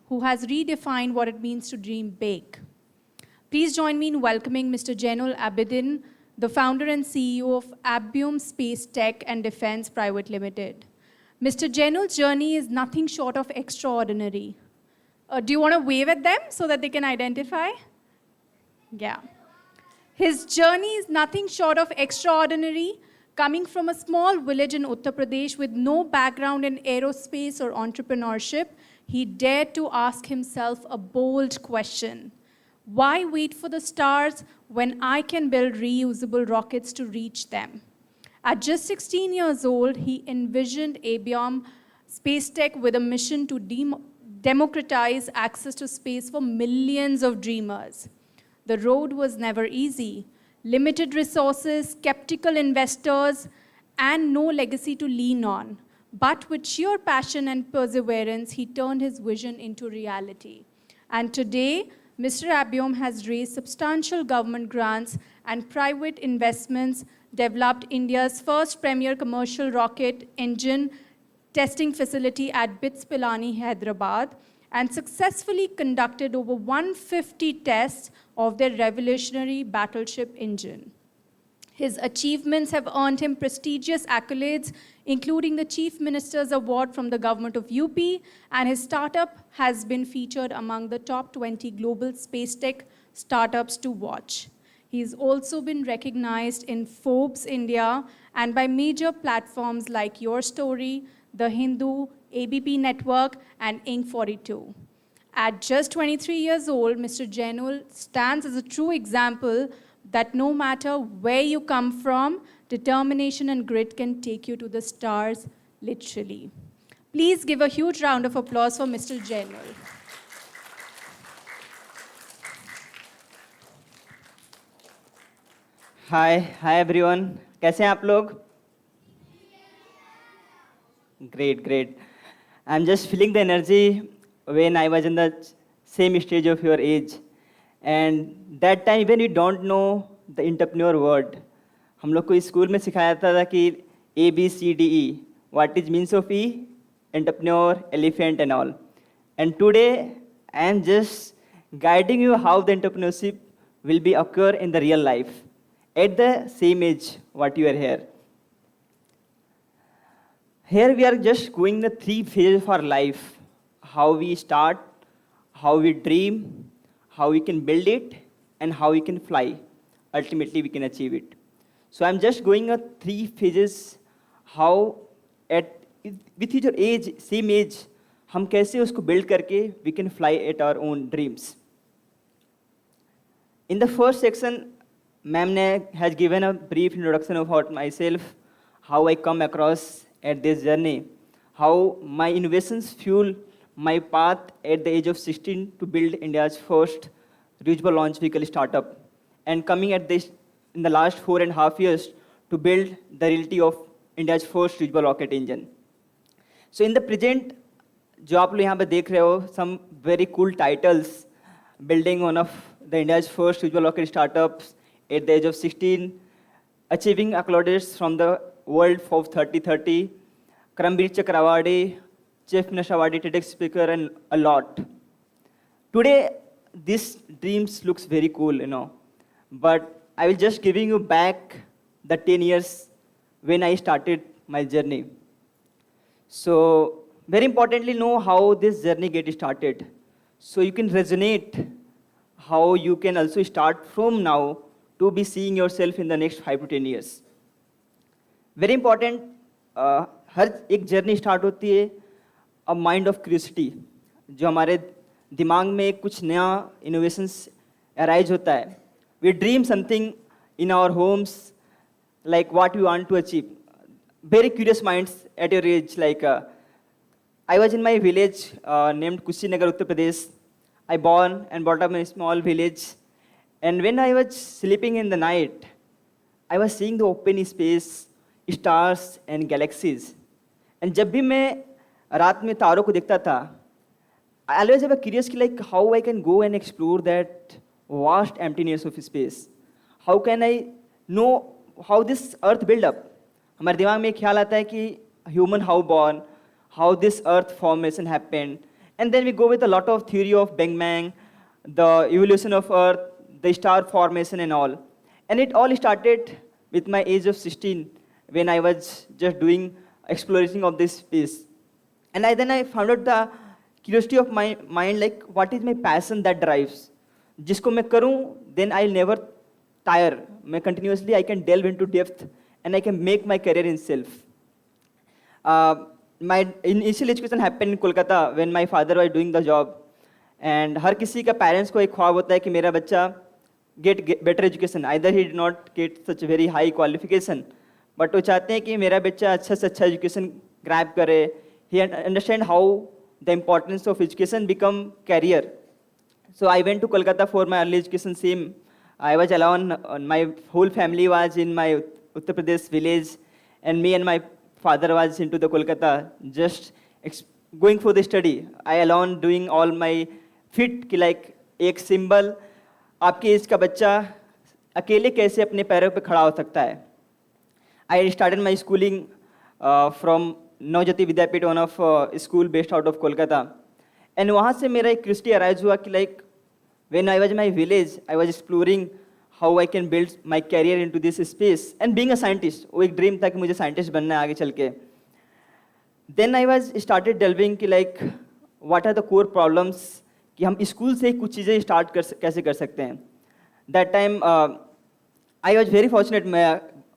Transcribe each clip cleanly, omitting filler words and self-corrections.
who has redefined what it means to dream big. Please join me in welcoming Mr. Jainul Abedin, the founder and CEO of Abbium Space Tech and Defense Private Limited. Mr. Jainul's journey is nothing short of extraordinary. Do you want to wave at them so that they can identify? Yeah. His journey is nothing short of extraordinary, coming from a small village in Uttar Pradesh with no background in aerospace or entrepreneurship. He dared to ask himself a bold question. Why wait for the stars when I can build reusable rockets to reach them? At just 16 years old, he envisioned Abbium Space Tech with a mission to democratize access to space for millions of dreamers. The road was never easy. Limited resources, skeptical investors, and no legacy to lean on. But with sheer passion and perseverance, he turned his vision into reality. And today, Mr. Abbium has raised substantial government grants and private investments, developed India's first premier commercial rocket engine testing facility at BITS Pilani, Hyderabad, and successfully conducted over 150 tests of their revolutionary battleship engine. His achievements have earned him prestigious accolades, including the Chief Minister's Award from the government of UP, and his startup has been featured among the top 20 global space tech startups to watch. He's also been recognized in Forbes India and by major platforms like Your Story, The Hindu, ABP Network, and Inc. 42. At just 23 years old, Mr. Jainul stands as a true example that no matter where you come from, determination and grit can take you to the stars, literally. Please give a huge round of applause for Mr. Jainul. Hi everyone. कैसे हैं आप लोग? Great. I'm just feeling the energy when I was in the same stage of your age. And that time when we don't know the entrepreneur word, हम लोग को school में सिखाया था कि ABCDE, what is means of E, entrepreneur, elephant and all. And today I am just guiding you how the entrepreneurship will be occur in the real life at the same age what you are here. Here we are just going the 3 phases of our life. How we start, how we dream, how we can build it, and how we can fly. Ultimately, we can achieve it. So I'm just going a 3 phases, how with your age, same age, हम कैसे उसको build करके we can fly at our own dreams. In the first section, ma'am has given a brief introduction about myself, how I come across at this journey, how my innovations fuel my path at the age of 16 to build India's first reusable launch vehicle startup, and coming at this in the last 4.5 years to build the reality of India's first reusable rocket engine. So in the present, जो आप लोग यहाँ पे देख रहे हो, some very cool titles, building one of the India's first reusable rocket startups at the age of 16, achieving accolades from the World of 3030, Karambir Chakra Award, Chief Minister Award, TEDx speaker, and a lot. Today, this dreams looks very cool, but I will just giving you back the 10 years when I started my journey. So, very importantly, know how this journey get started. So you can resonate how you can also start from now to be seeing yourself in the next 5 to 10 years. Very important, हर एक journey start होती है a mind of curiosity, जो हमारे दिमाग में कुछ नया innovations arise होता है. We dream something in our homes like what we want to achieve. Very curious minds at your age. Like I was in my village named Kushinagar, Uttar Pradesh. I born and brought up in a small village. And when I was sleeping in the night, I was seeing the open space, stars and galaxies. And जब भी मैं रात में तारों को देखता था, I always have a curious like how I can go and explore that vast emptiness of space. How can I know how this earth build up? हमारे दिमाग में एक ख्याल आता है कि human how born, how this earth formation happened, And then we go with a lot of theory of Big Bang, the evolution of Earth, the star formation and all. And it all started with my age of 16 when I was just doing exploration of this space. And then I found out the curiosity of my mind, like what is my passion that drives. जिसको मैं करूं, then I'll never tire. मैं continuously I can delve into depth and I can make my career in self. My initial education happened in Kolkata when my father was doing the job. And हर किसी का parents को एक ख्वाब होता है कि मेरा बच्चा get better education. Either he did not get such a very high qualification, but वो चाहते हैं कि मेरा बच्चा अच्छा से अच्छा education grab करे. He understand how the importance of education become career. So I went to Kolkata for my early education. Same, I was alone. My whole family was in my Uttar Pradesh village, and me and my father was into the Kolkata, just going for the study. I alone doing all my fit कि like एक symbol आपके as का बच्चा अकेले कैसे अपने पैरों पे खड़ा हो सकता है. I started my schooling from Navjyoti Vidyapeeth, one of school based out of Kolkata. And वहाँ से मेरा एक curiosity arise हुआ कि like when I was in my village, I was exploring how I can build my career into this space. And being a scientist, वो एक dream था कि मुझे scientist बनना है आगे चल के. Then I was started delving कि like what are the core problems कि हम स्कूल से ही कुछ चीज़ें स्टार्ट कैसे कर सकते हैं. That time I was very fortunate.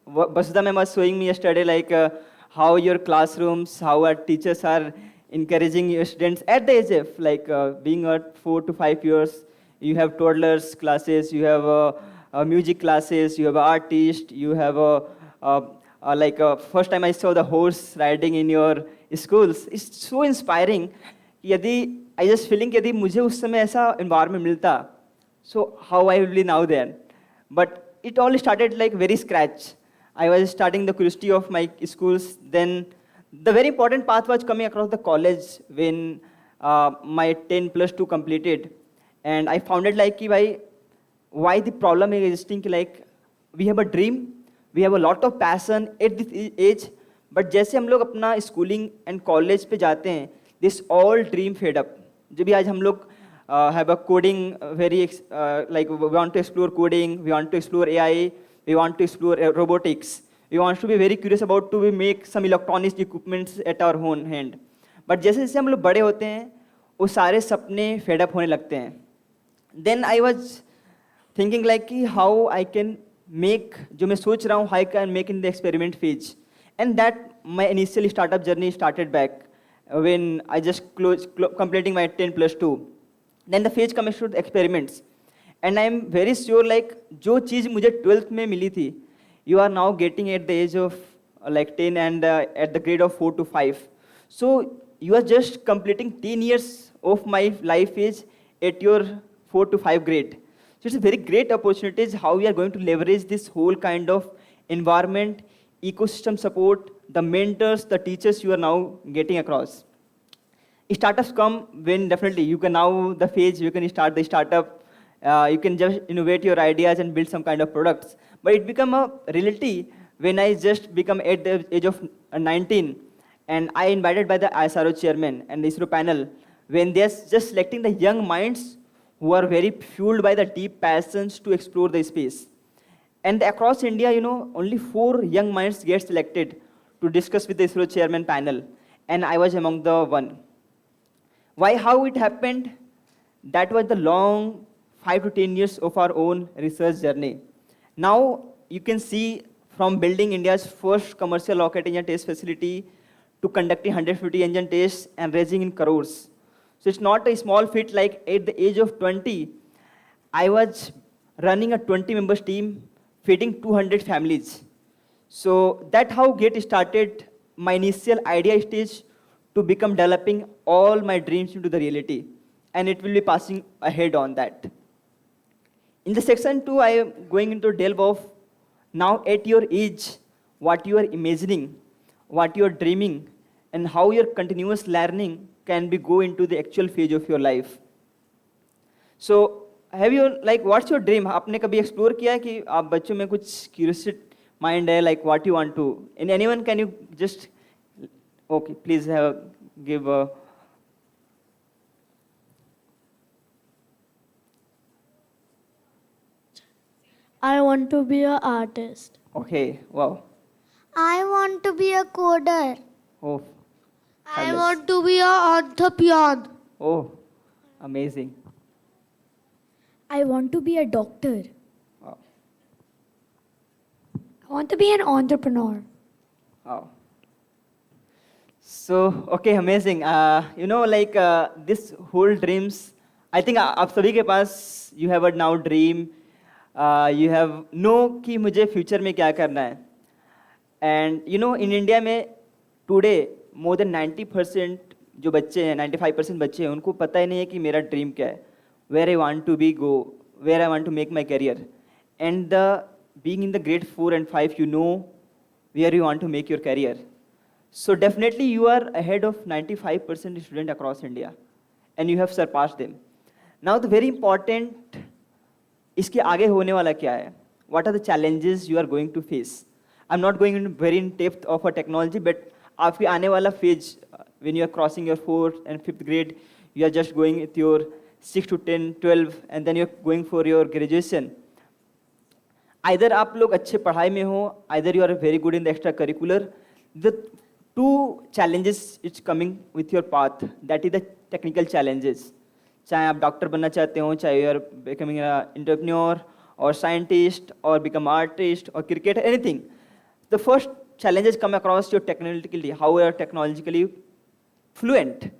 Basudha ma'am was showing me yesterday like how your classrooms, how our teachers are encouraging your students at the age of like being at 4 to 5 years. You have toddlers classes, you have music classes, you have artists, you have first time I saw the horse riding in your schools. It's so inspiring. यदि I just feeling यदि मुझे उस समय ऐसा environment मिलता, so how I will be now then. But it all started like very scratch. I was starting the curiosity of my schools. Then the very important path was coming across the college when my 10 plus 2 completed. And I found it like why the problem is existing like we have a dream, we have a lot of passion at this age, but जैसे हम लोग अपना schooling and college पे जाते हैं, this all dream fade up. जब भी आज हम लोग have a coding like we want to explore coding, we want to explore AI, we want to explore robotics, we want to be very curious about to make some electronics equipments at our own hand. But जैसे जैसे हम लोग बड़े होते हैं, वो सारे सपने fade up होने लगते हैं. Then I was thinking like how I can make जो मैं सोच रहा हूँ how I can make in the experiment phase. And that my initial startup journey started back when I just completing my 10 plus 2. Then the phase comes to the experiments. And I am very sure like जो चीज़ मुझे 12th में मिली थी, you are now getting at the age of like 10 and at the grade of 4 to 5. So you are just completing 10 years of my life age at your 4 to 5 grade. So it's a very great opportunity how we are going to leverage this whole kind of environment, ecosystem support, the mentors, the teachers you are now getting across. Startups come when definitely you can now the phase you can start the startup, you can just innovate your ideas and build some kind of products. But it become a reality when I just become at the age of 19 and I invited by the ISRO chairman and the ISRO panel when they're just selecting the young minds who are very fueled by the deep passions to explore the space. And across India, only 4 young minds get selected to discuss with the ISRO chairman panel, and I was among the one. Why, how it happened? That was the long 5 to 10 years of our own research journey. Now you can see from building India's first commercial rocket engine test facility to conducting 150 engine tests and raising in crores. So it's not a small feat. Like at the age of 20, I was running a 20 members team, feeding 200 families. So that's how get started my initial idea stage to become developing all my dreams into the reality. And it will be passing ahead on that. In the section 2, I am going into delve of now at your age, what you are imagining, what you are dreaming, and how your continuous learning can be go into the actual phase of your life. So have you like what's your dream? आपने कभी explore किया है कि आप बच्चों में कुछ curiosity mind है like what you want to? And anyone can you just okay please give a I want to be an artist. Okay, wow. I want to be a coder. Oh, I fabulous. want to be an entrepreneur. Oh, amazing. I want to be a doctor. Wow. I want to be an entrepreneur. Wow. So, okay, amazing. This whole dreams, I think आप सभी के पास you have a now dream, you have know कि मुझे future में क्या करना है. And you know, in India में today more than 90% जो बच्चे हैं, 95% बच्चे हैं, उनको पता ही नहीं है कि मेरा dream क्या है, where I want to be go, where I want to make my career. And being in the grade 4 and 5, you know where you want to make your career. So definitely you are ahead of 95% student across India, and you have surpassed them. Now the very important, इसके आगे होने वाला क्या है? What are the challenges you are going to face? I'm not going into very in depth of a technology, but आपके आने वाला phase, when you are crossing your 4th and 5th grade, you are just going with your 6 to 10, 12, and then you're going for your graduation. Either आप लोग अच्छे पढ़ाई में हो, either you are very good in the extracurricular. The two challenges it's coming with your path, that is the technical challenges. चाहे आप doctor बनना चाहते हो, चाहे you are becoming an entrepreneur or scientist or become artist or cricketer, anything. The first challenges come across your technically, how you are technologically fluent.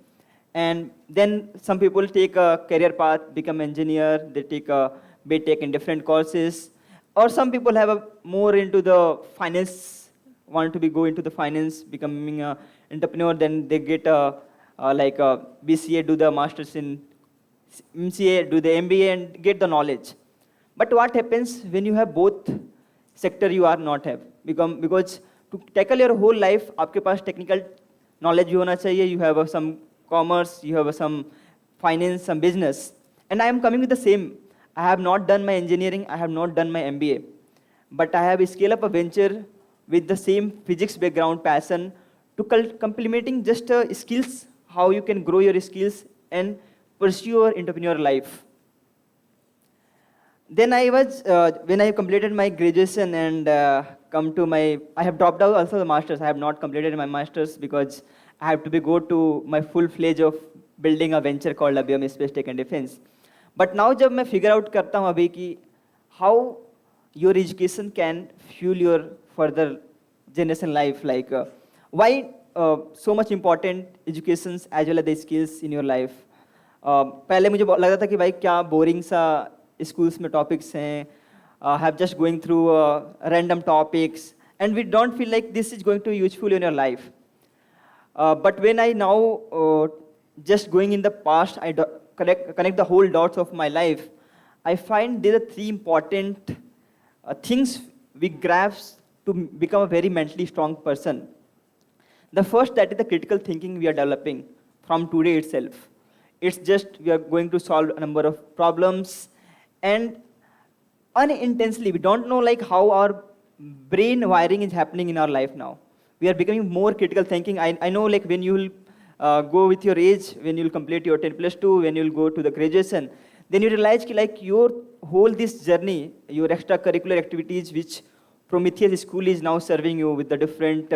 And then some people take a career path, become engineer, they take a BTech in different courses. Or some people have a more into the finance, want to be go into the finance, becoming an entrepreneur, then they get a BCA, do the masters in MCA, do the MBA and get the knowledge. But what happens when you have both sector you are not have? Because to tackle your whole life, आपके पास technical knowledge भी होना चाहिए, you have some commerce, you have some finance, some business. And I am coming with the same. I have not done my engineering, I have not done my MBA. But I have scaled up a venture with the same physics background, passion, to complementing just skills, how you can grow your skills and pursue your entrepreneur life. Then I was, when I completed my graduation and I have dropped out also the masters. I have not completed my masters because I have to go to my full fledged of building a venture called Abhyam Space Tech and Defense. But now जब मैं figure out करता हूँ अभी कि how your education can fuel your further generation life, like why so much important educations as well as the skills in your life. पहले मुझे लगता था कि भाई क्या boring सा schools में topics हैं, have just going through random topics, and we don't feel like this is going to be useful in your life. But when I now just going in the past, I connect the whole dots of my life, I find there are three important things we grasp to become a very mentally strong person. The first, that is the critical thinking we are developing from today itself. It's just we are going to solve a number of problems, and unintentionally, we don't know like how our brain wiring is happening in our life now. We are becoming more critical thinking. I know like when you will go with your age, when you will complete your 10+2, when you will go to the graduation, then you realize ki, like your whole this journey, your extracurricular activities which Prometheus school is now serving you with the different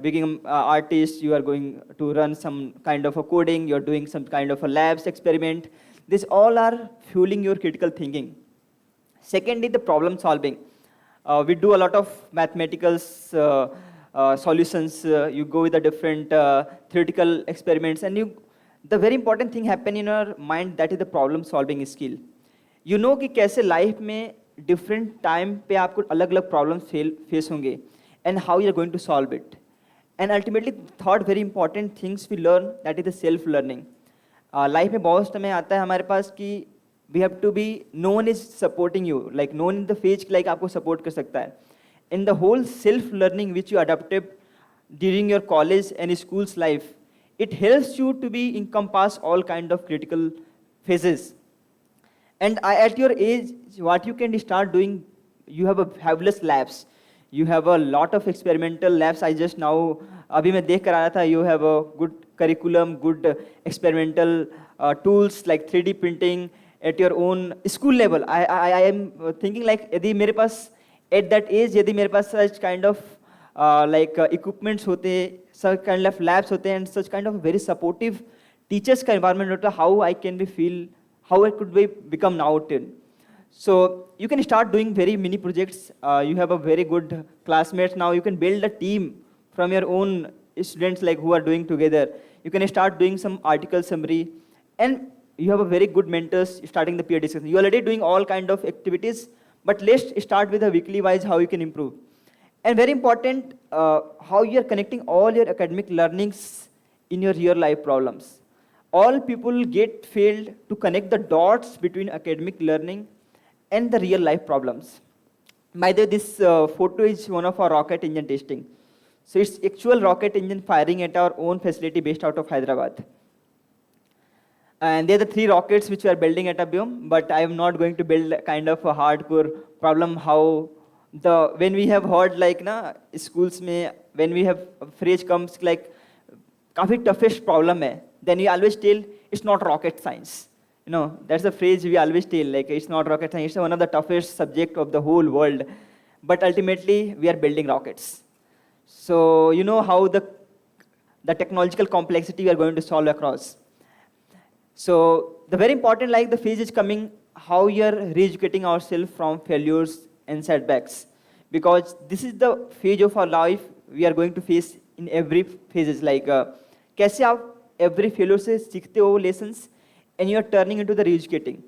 being artist, you are going to run some kind of a coding, you are doing some kind of a labs experiment. These all are fueling your critical thinking. Second is the problem solving. We do a lot of mathematical solutions. You go with the different theoretical experiments, and the very important thing happen in your mind, that is the problem solving skill. You know कि कैसे life में different time पे आपको अलग-अलग problems face होंगे, and how you are going to solve it. And ultimately, third very important things we learn, that is the self learning. Life में बहुत समय आता है हमारे पास कि we have to be, no one is supporting you, like no one in the phase like आपको support कर सकता है. In the whole self learning which you adopted during your college and school's life, it helps you to be encompass all kind of critical phases. And at your age, what you can start doing, you have a fabulous labs. You have a lot of experimental labs. I just now, अभी मैं देख कर आया था, you have a good curriculum, good experimental tools like 3D printing, at your own school level. I am thinking like यदि मेरे पास at that age यदि मेरे पास such kind of equipments होते, such kind of labs होते, and such kind of very supportive teachers का environment होता, how I can be feel, how I could be become now till. So you can start doing very mini projects. You have a very good classmates now. You can build a team from your own students like who are doing together. You can start doing some article summary, and you have a very good mentors starting the peer discussion. You are already doing all kind of activities, but let's start with a weekly wise how you can improve. And very important, how you are connecting all your academic learnings in your real life problems. All people get failed to connect the dots between academic learning and the real life problems. By the way, this photo is one of our rocket engine testing. So it's actual rocket engine firing at our own facility based out of Hyderabad. And they're the 3 rockets which we are building at Abhyom, but I am not going to build kind of a hardcore problem how when we have heard like na schools mein, when we have a phrase comes like काफी toughest problem hai, then we always tell it's not rocket science. You know, that's the phrase we always tell, like it's not rocket science, it's one of the toughest subject of the whole world. But ultimately, we are building rockets. So you know how the technological complexity we are going to solve across. So the very important like the phase is coming, how you are re-educating ourselves from failures and setbacks. Because this is the phase of our life we are going to face in every phases. Like कैसे आप every failure से सीखते हो lessons, and you are turning into the re-educating.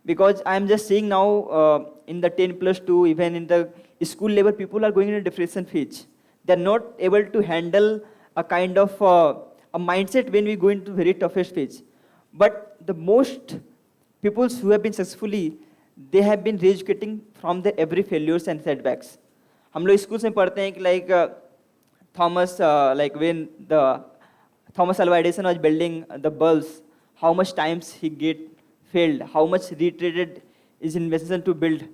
Because I am just seeing now in the 10+2, even in the school level, people are going in a depression phase. They are not able to handle a kind of a mindset when we go into very toughest phase. But the most people who have been successfully, they have been re-educating from the every failures and setbacks. हम लोग school में पढ़ते हैं कि like Thomas, like when the Thomas Alva Edison was building the bulbs, how much times he get failed, how much retreated his invention to build.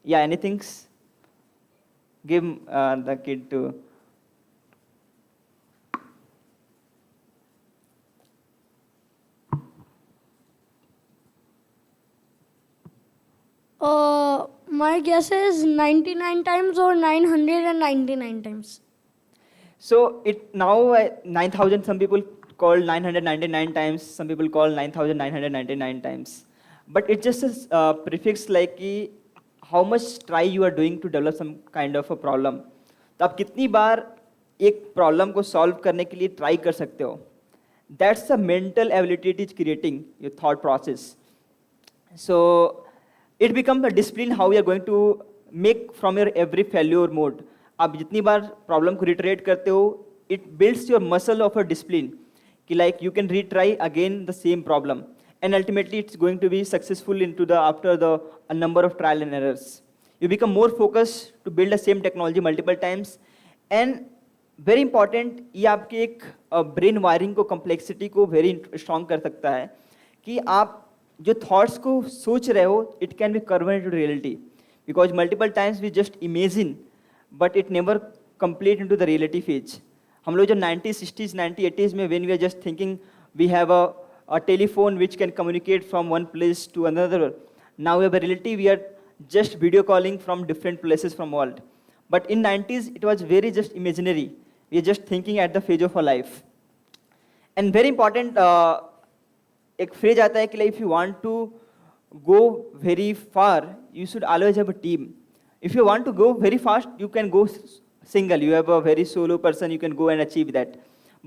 Yeah, anything? Give the kid to. My guess is 99 times or 999 times. So it now 9,000, some people call 999 times, some people call 9,999 times. But it's just a prefix like कि how much try you are doing to develop some kind of a problem. तो आप कितनी बार एक problem को solve करने के लिए try कर सकते हो. That's the mental ability it is creating, your thought process. So it becomes a discipline how you are going to make from your every failure mode. आप जितनी बार प्रॉब्लम को रिटरेट करते हो, it builds your muscle of a discipline कि like you can retry again the same problem, and ultimately it's going to be successful in to the after the number of trial and errors. You become more focus to build the same technology multiple times. And very important, ये आपके एक brain wiring को, complexity को very strong कर सकता है कि आप जो थॉट्स को सोच रहे हो, it can be converted to reality. Because multiple times we just imagine, but it never complete into the reality phase. हम लोग जो 90s, 60s, 90s, 80s में when we are just thinking we have a telephone which can communicate from one place to another. Now we have a reality, we are just video calling from different places from world. But in 90s it was very just imaginary. We are just thinking at the phase of our life. And very important, एक phrase आता है कि like if you want to go very far, you should always have a team. If you want to go very fast, you can go single. You have a very solo person, you can go and achieve that.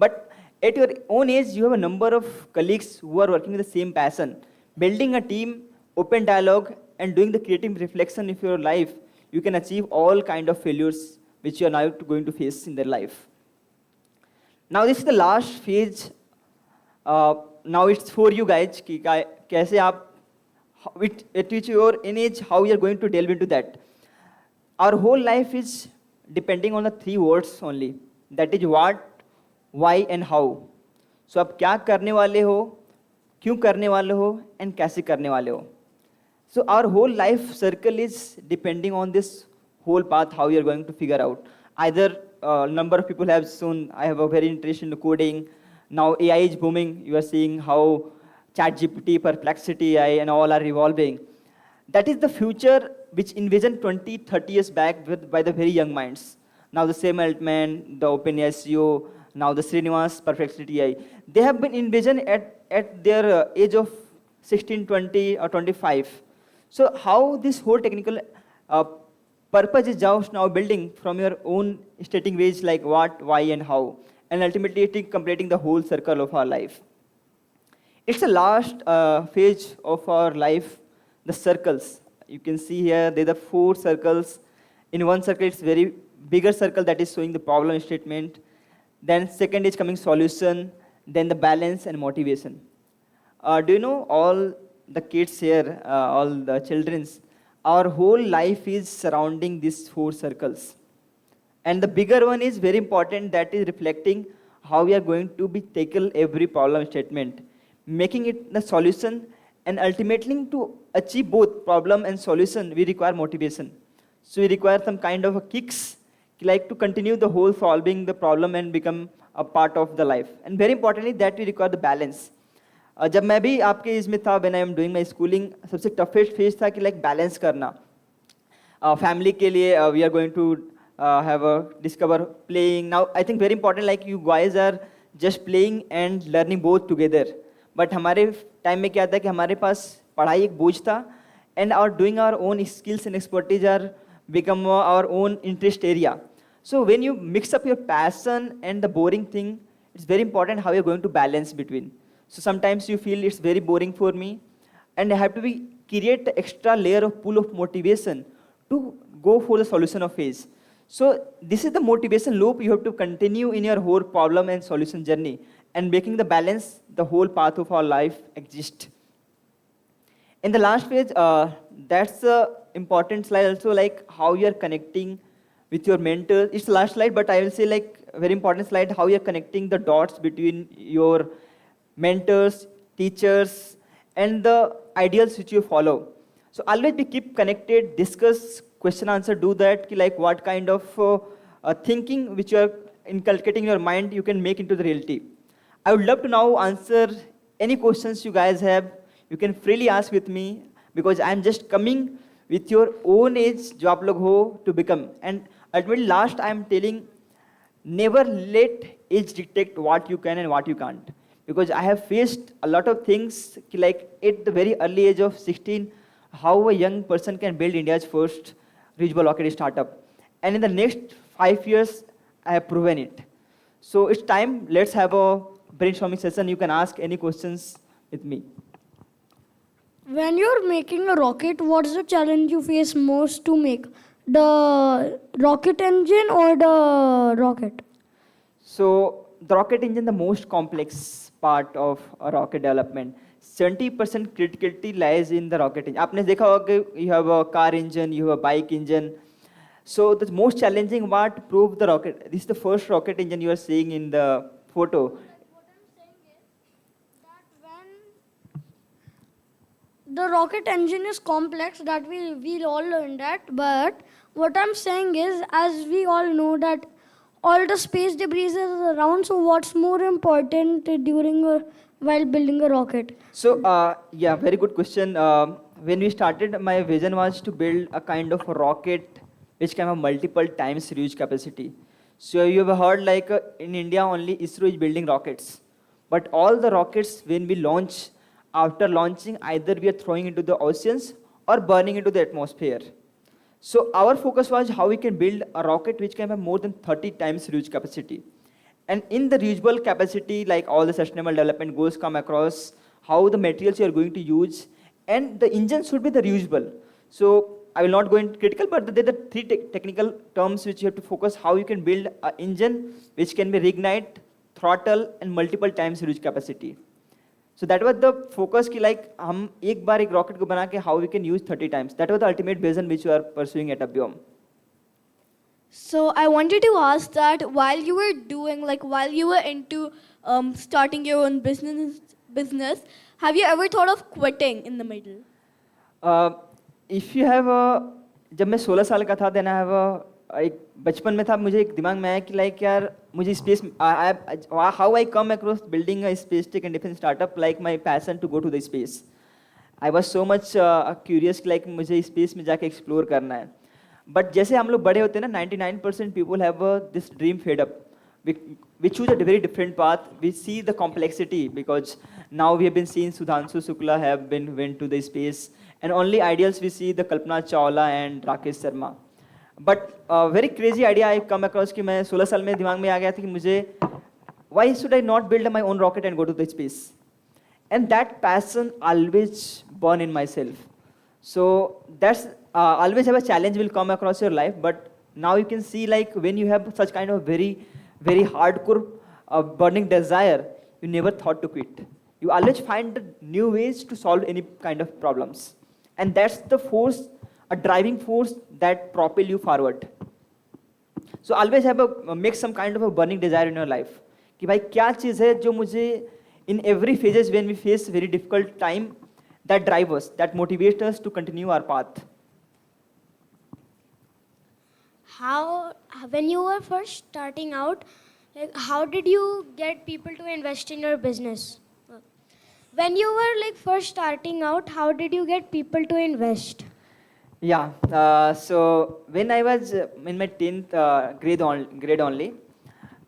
But at your own age, you have a number of colleagues who are working with the same passion. Building a team, open dialogue, and doing the creative reflection of your life, you can achieve all kind of failures which you are now going to face in their life. Now this is the last phase. Now it's for you guys कि कैसे आप at which your age, how you are going to delve into that. Our whole life is depending on the 3 words only. That is what, why and how. So आप क्या करने वाले हो, क्यों करने वाले हो, and कैसे करने वाले हो. So our whole life circle is depending on this whole path how you are going to figure out. Either number of people have shown I have a very interest in coding. Now AI is booming. You are seeing how ChatGPT, Perplexity AI, and all are evolving. That is the future which envisioned 20, 30 years back by the very young minds. Now the Sam Altman, the OpenSEO, now the Srinivas, Perplexity AI. They have been envisioned at their age of 16, 20, or 25. So how this whole technical purpose is just now building from your own stating ways like what, why, and how, and ultimately it is completing the whole circle of our life. It's the last phase of our life, the circles. You can see here, there are 4 circles. In one circle, it's very bigger circle that is showing the problem statement. Then second is coming solution, then the balance and motivation. Do you know all the kids here, all the children's, our whole life is surrounding these 4 circles. And the bigger one is very important, that is reflecting how we are going to be tackle every problem statement, making it the solution, and ultimately to achieve both problem and solution, we require motivation. So we require some kind of a kicks, like to continue the whole solving the problem and become a part of the life. And very importantly, that we require the balance. जब मैं भी आपके इसमें था, when I am doing my schooling, सबसे toughest phase था कि like balance करना. Family के लिए we are going to have a discover playing. Now I think very important, like you guys are just playing and learning both together. But हमारे time में क्या था कि हमारे पास पढ़ाई एक बोझ था, and our doing our own skills and expertise are become our own interest area. So when you mix up your passion and the boring thing, it's very important how you're going to balance between. So sometimes you feel it's very boring for me, and I have to create the extra layer of pool of motivation to go for the solution of phase. So this is the motivation loop you have to continue in your whole problem and solution journey, and making the balance, the whole path of our life exist. In the last page, that's the important slide also, like how you are connecting with your mentors. It's the last slide, but I will say like a very important slide, how you are connecting the dots between your mentors, teachers, and the ideals which you follow. So always be keep connected, discuss, question, answer, do that, like what kind of thinking which you are inculcating in your mind, you can make into the reality. I would love to now answer any questions you guys have. You can freely ask with me, because I am just coming with your own age, जो आप लोग हो, to become. And ultimately last I am telling, never let age dictate what you can and what you can't. Because I have faced a lot of things, like at the very early age of 16, how a young person can build India's first reachable rocket startup. And in the next 5 years, I have proven it. So it's time, let's have a brainstorming session. You can ask any questions with me. When you're making a rocket, what's the challenge you face most to make? The rocket engine or the rocket? So the rocket engine, the most complex part of a rocket development. 70% criticality lies in the rocket engine. आपने देखा होगा कि you have a car engine, you have a bike engine. So the most challenging part to prove the rocket. This is the first rocket engine you are seeing in the photo. What I'm saying is that when the rocket engine is complex, that we'll all learn that. But what I'm saying is, as we all know that all the space debris is around, so what's more important while building a rocket? So yeah, very good question. When we started, my vision was to build a kind of a rocket which can have multiple times reuse capacity. So you have heard like in India only ISRO is building rockets. But all the rockets when we launch, after launching either we are throwing into the oceans or burning into the atmosphere. So our focus was how we can build a rocket which can have more than 30 times reuse capacity. And in the reusable capacity, like all the sustainable development goals come across, how the materials you are going to use, and the engine should be the reusable. So I will not go into critical, but there are 3 technical terms which you have to focus, how you can build an engine which can be reignite, throttle, and multiple times reuse capacity. So that was the focus कि like हम एक बार एक rocket को बना के how we can use 30 times. That was the ultimate vision which we are pursuing at Abhyom. So I wanted to ask that while you were into starting your own business, have you ever thought of quitting in the middle? If you have a, जब मैं 16 साल का था, then I have a एक बचपन में था, मुझे एक दिमाग में आया कि लाइक यार मुझे space, how I come across building a space tech and defence startup, like my passion to go to the space. I was so much curious like मुझे स्पेस में जाके एक्सप्लोर करना है. बट जैसे हम लोग बड़े होते हैं ना, 99% people have this dream fed up. We choose a very different path. We see the complexity because now we have been seeing Sudhanshu Shukla have been went to the space, and only ideals we see the Kalpana Chawla and Rakesh Sharma. But very crazy idea I come across कि मैं 16 साल में दिमाग में आ गया था कि मुझे why should I not build my own rocket and go to the space? And that passion always burn in myself. So that's always have a challenge will come across your life. But now you can see like when you have such kind of very hardcore burning desire, you never thought to quit. You always find new ways to solve any kind of problems, and that's the force, a driving force that propel you forward. So always have a make some kind of a burning desire in your life कि भाई क्या चीज़ है जो मुझे in every phases when we face very difficult time that drive us, that motivates us to continue our path. How, when you were first starting out, like, how did you get people to invest in your business? When you were like first starting out, how did you get people to invest? Yeah, so when I was in my 10th grade only,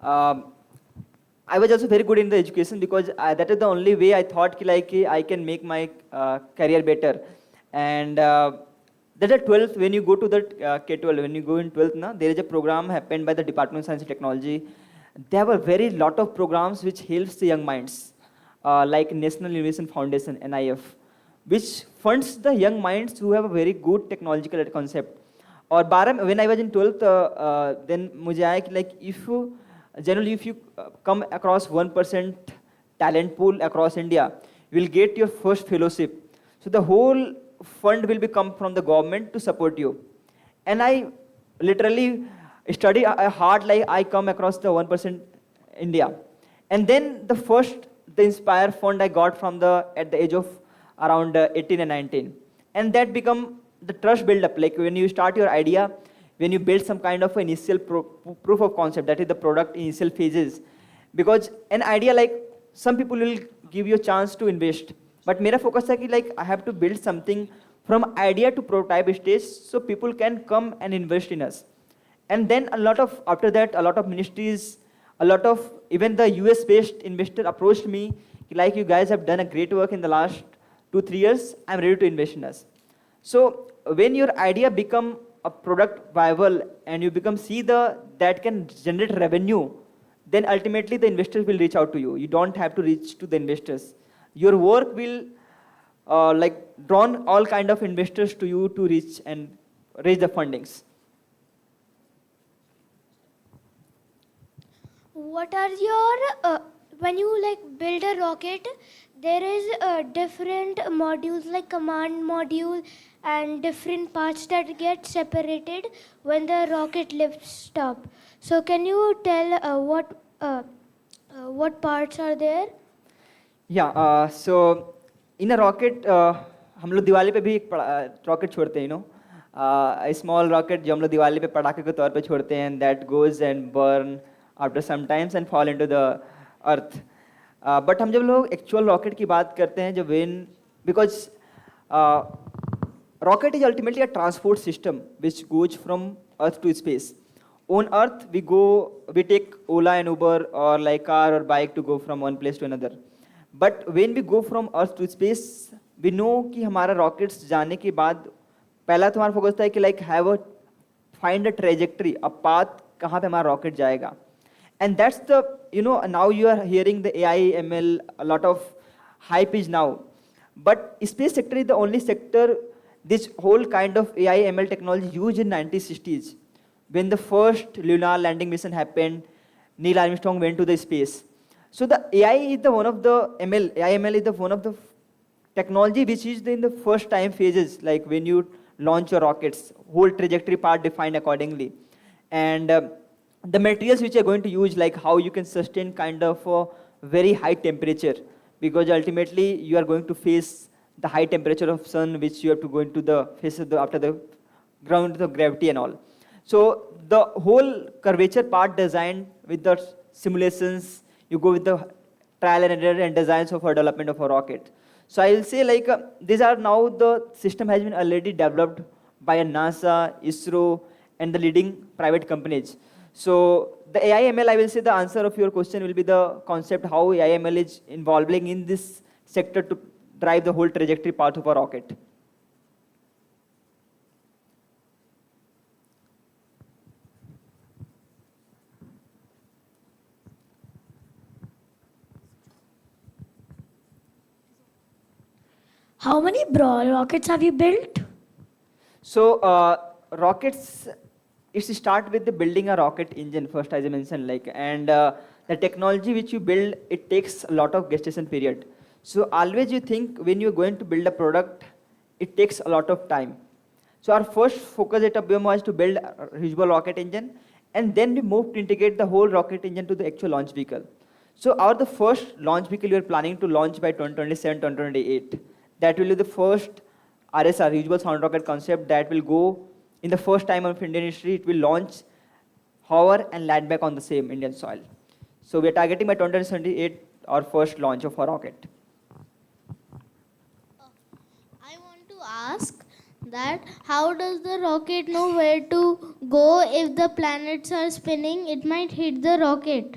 I was also very good in the education because that is the only way I thought ki like I can make my career better. And that at 12th, when you go to the K12, when you go in 12th, na, there is a program happened by the Department of Science and Technology. There were very lot of programs which helps the young minds, like National Innovation Foundation, NIF, which funds the young minds who have a very good technological concept. और 12 when I was in 12th, then मुझे आया कि like generally if you come across 1% talent pool across India, you will get your first fellowship. So the whole fund will become from the government to support you. And I literally study hard like I come across the 1% India. And then the Inspire fund I got from at the age of around 18 and 19. And that become the trust build up. Like when you start your idea, when you build some kind of initial proof of concept, that is the product initial phases. Because an idea, like some people will give you a chance to invest. But मेरा focus था कि like I have to build something from idea to prototype stage so people can come and invest in us. And then after that, a lot of ministries, a lot of even the US based investor approached me like you guys have done a great work in the last 2-3 years, I'm ready to invest in us. So when your idea become a product viable and you that can generate revenue, then ultimately the investors will reach out to you. You don't have to reach to the investors. Your work will like drawn all kind of investors to you to reach and raise the fundings. What are your when you like build a rocket, there is different modules like command module and different parts that get separated when the rocket lifts up. So can you tell what parts are there? Yeah, so in a rocket, हम लोग दिवाली पे भी एक rocket छोड़ते हैं, a small rocket जो हम लोग दिवाली पे पटाखे के तौर पे छोड़ते हैं, and that goes and burn after some times and fall into the earth. But हम जब लोग actual rocket की बात करते हैं, जो because rocket is ultimately a transport system which goes from earth to space. On earth we take Ola and Uber or like car or bike to go from one place to another. But when we go from earth to space, we know कि हमारा rockets जाने के बाद पहला तो हमारा focus था कि like find a trajectory, a path कहाँ पे हमारा rocket जाएगा. And that's the, now you are hearing the AI, ML, a lot of hype is now. But space sector is the only sector this whole kind of AI, ML technology used in 1960s. When the first lunar landing mission happened, Neil Armstrong went to the space. So the AI is the one of the AI, ML is the one of the technology which is in the first time phases, like when you launch your rockets, whole trajectory part defined accordingly. And the materials which are going to use, like how you can sustain kind of a very high temperature, because ultimately you are going to face the high temperature of sun, which you have to go into the face of after the ground, the gravity and all. So the whole curvature part designed with the simulations, you go with the trial and error and designs of a development of a rocket. So I will say like these are now the system has been already developed by a NASA, ISRO, and the leading private companies. So the AI/ML, I will say the answer of your question will be the concept how AI/ML is involving in this sector to drive the whole trajectory path of a rocket. How many rockets have you built? So rockets, it's start with the building a rocket engine first, as I mentioned, like, and the technology which you build, it takes a lot of gestation period. So always you think when you're going to build a product, it takes a lot of time. So our first focus at Abhyom was to build a reusable rocket engine, and then we moved to integrate the whole rocket engine to the actual launch vehicle. So the first launch vehicle we are planning to launch by 2027, 2028. That will be the first RSR, reusable sound rocket concept that will go in the first time of Indian history. It will launch, hover, and land back on the same Indian soil. So we are targeting by 2078 our first launch of a rocket. I want to ask that how does the rocket know where to go if the planets are spinning? It might hit the rocket.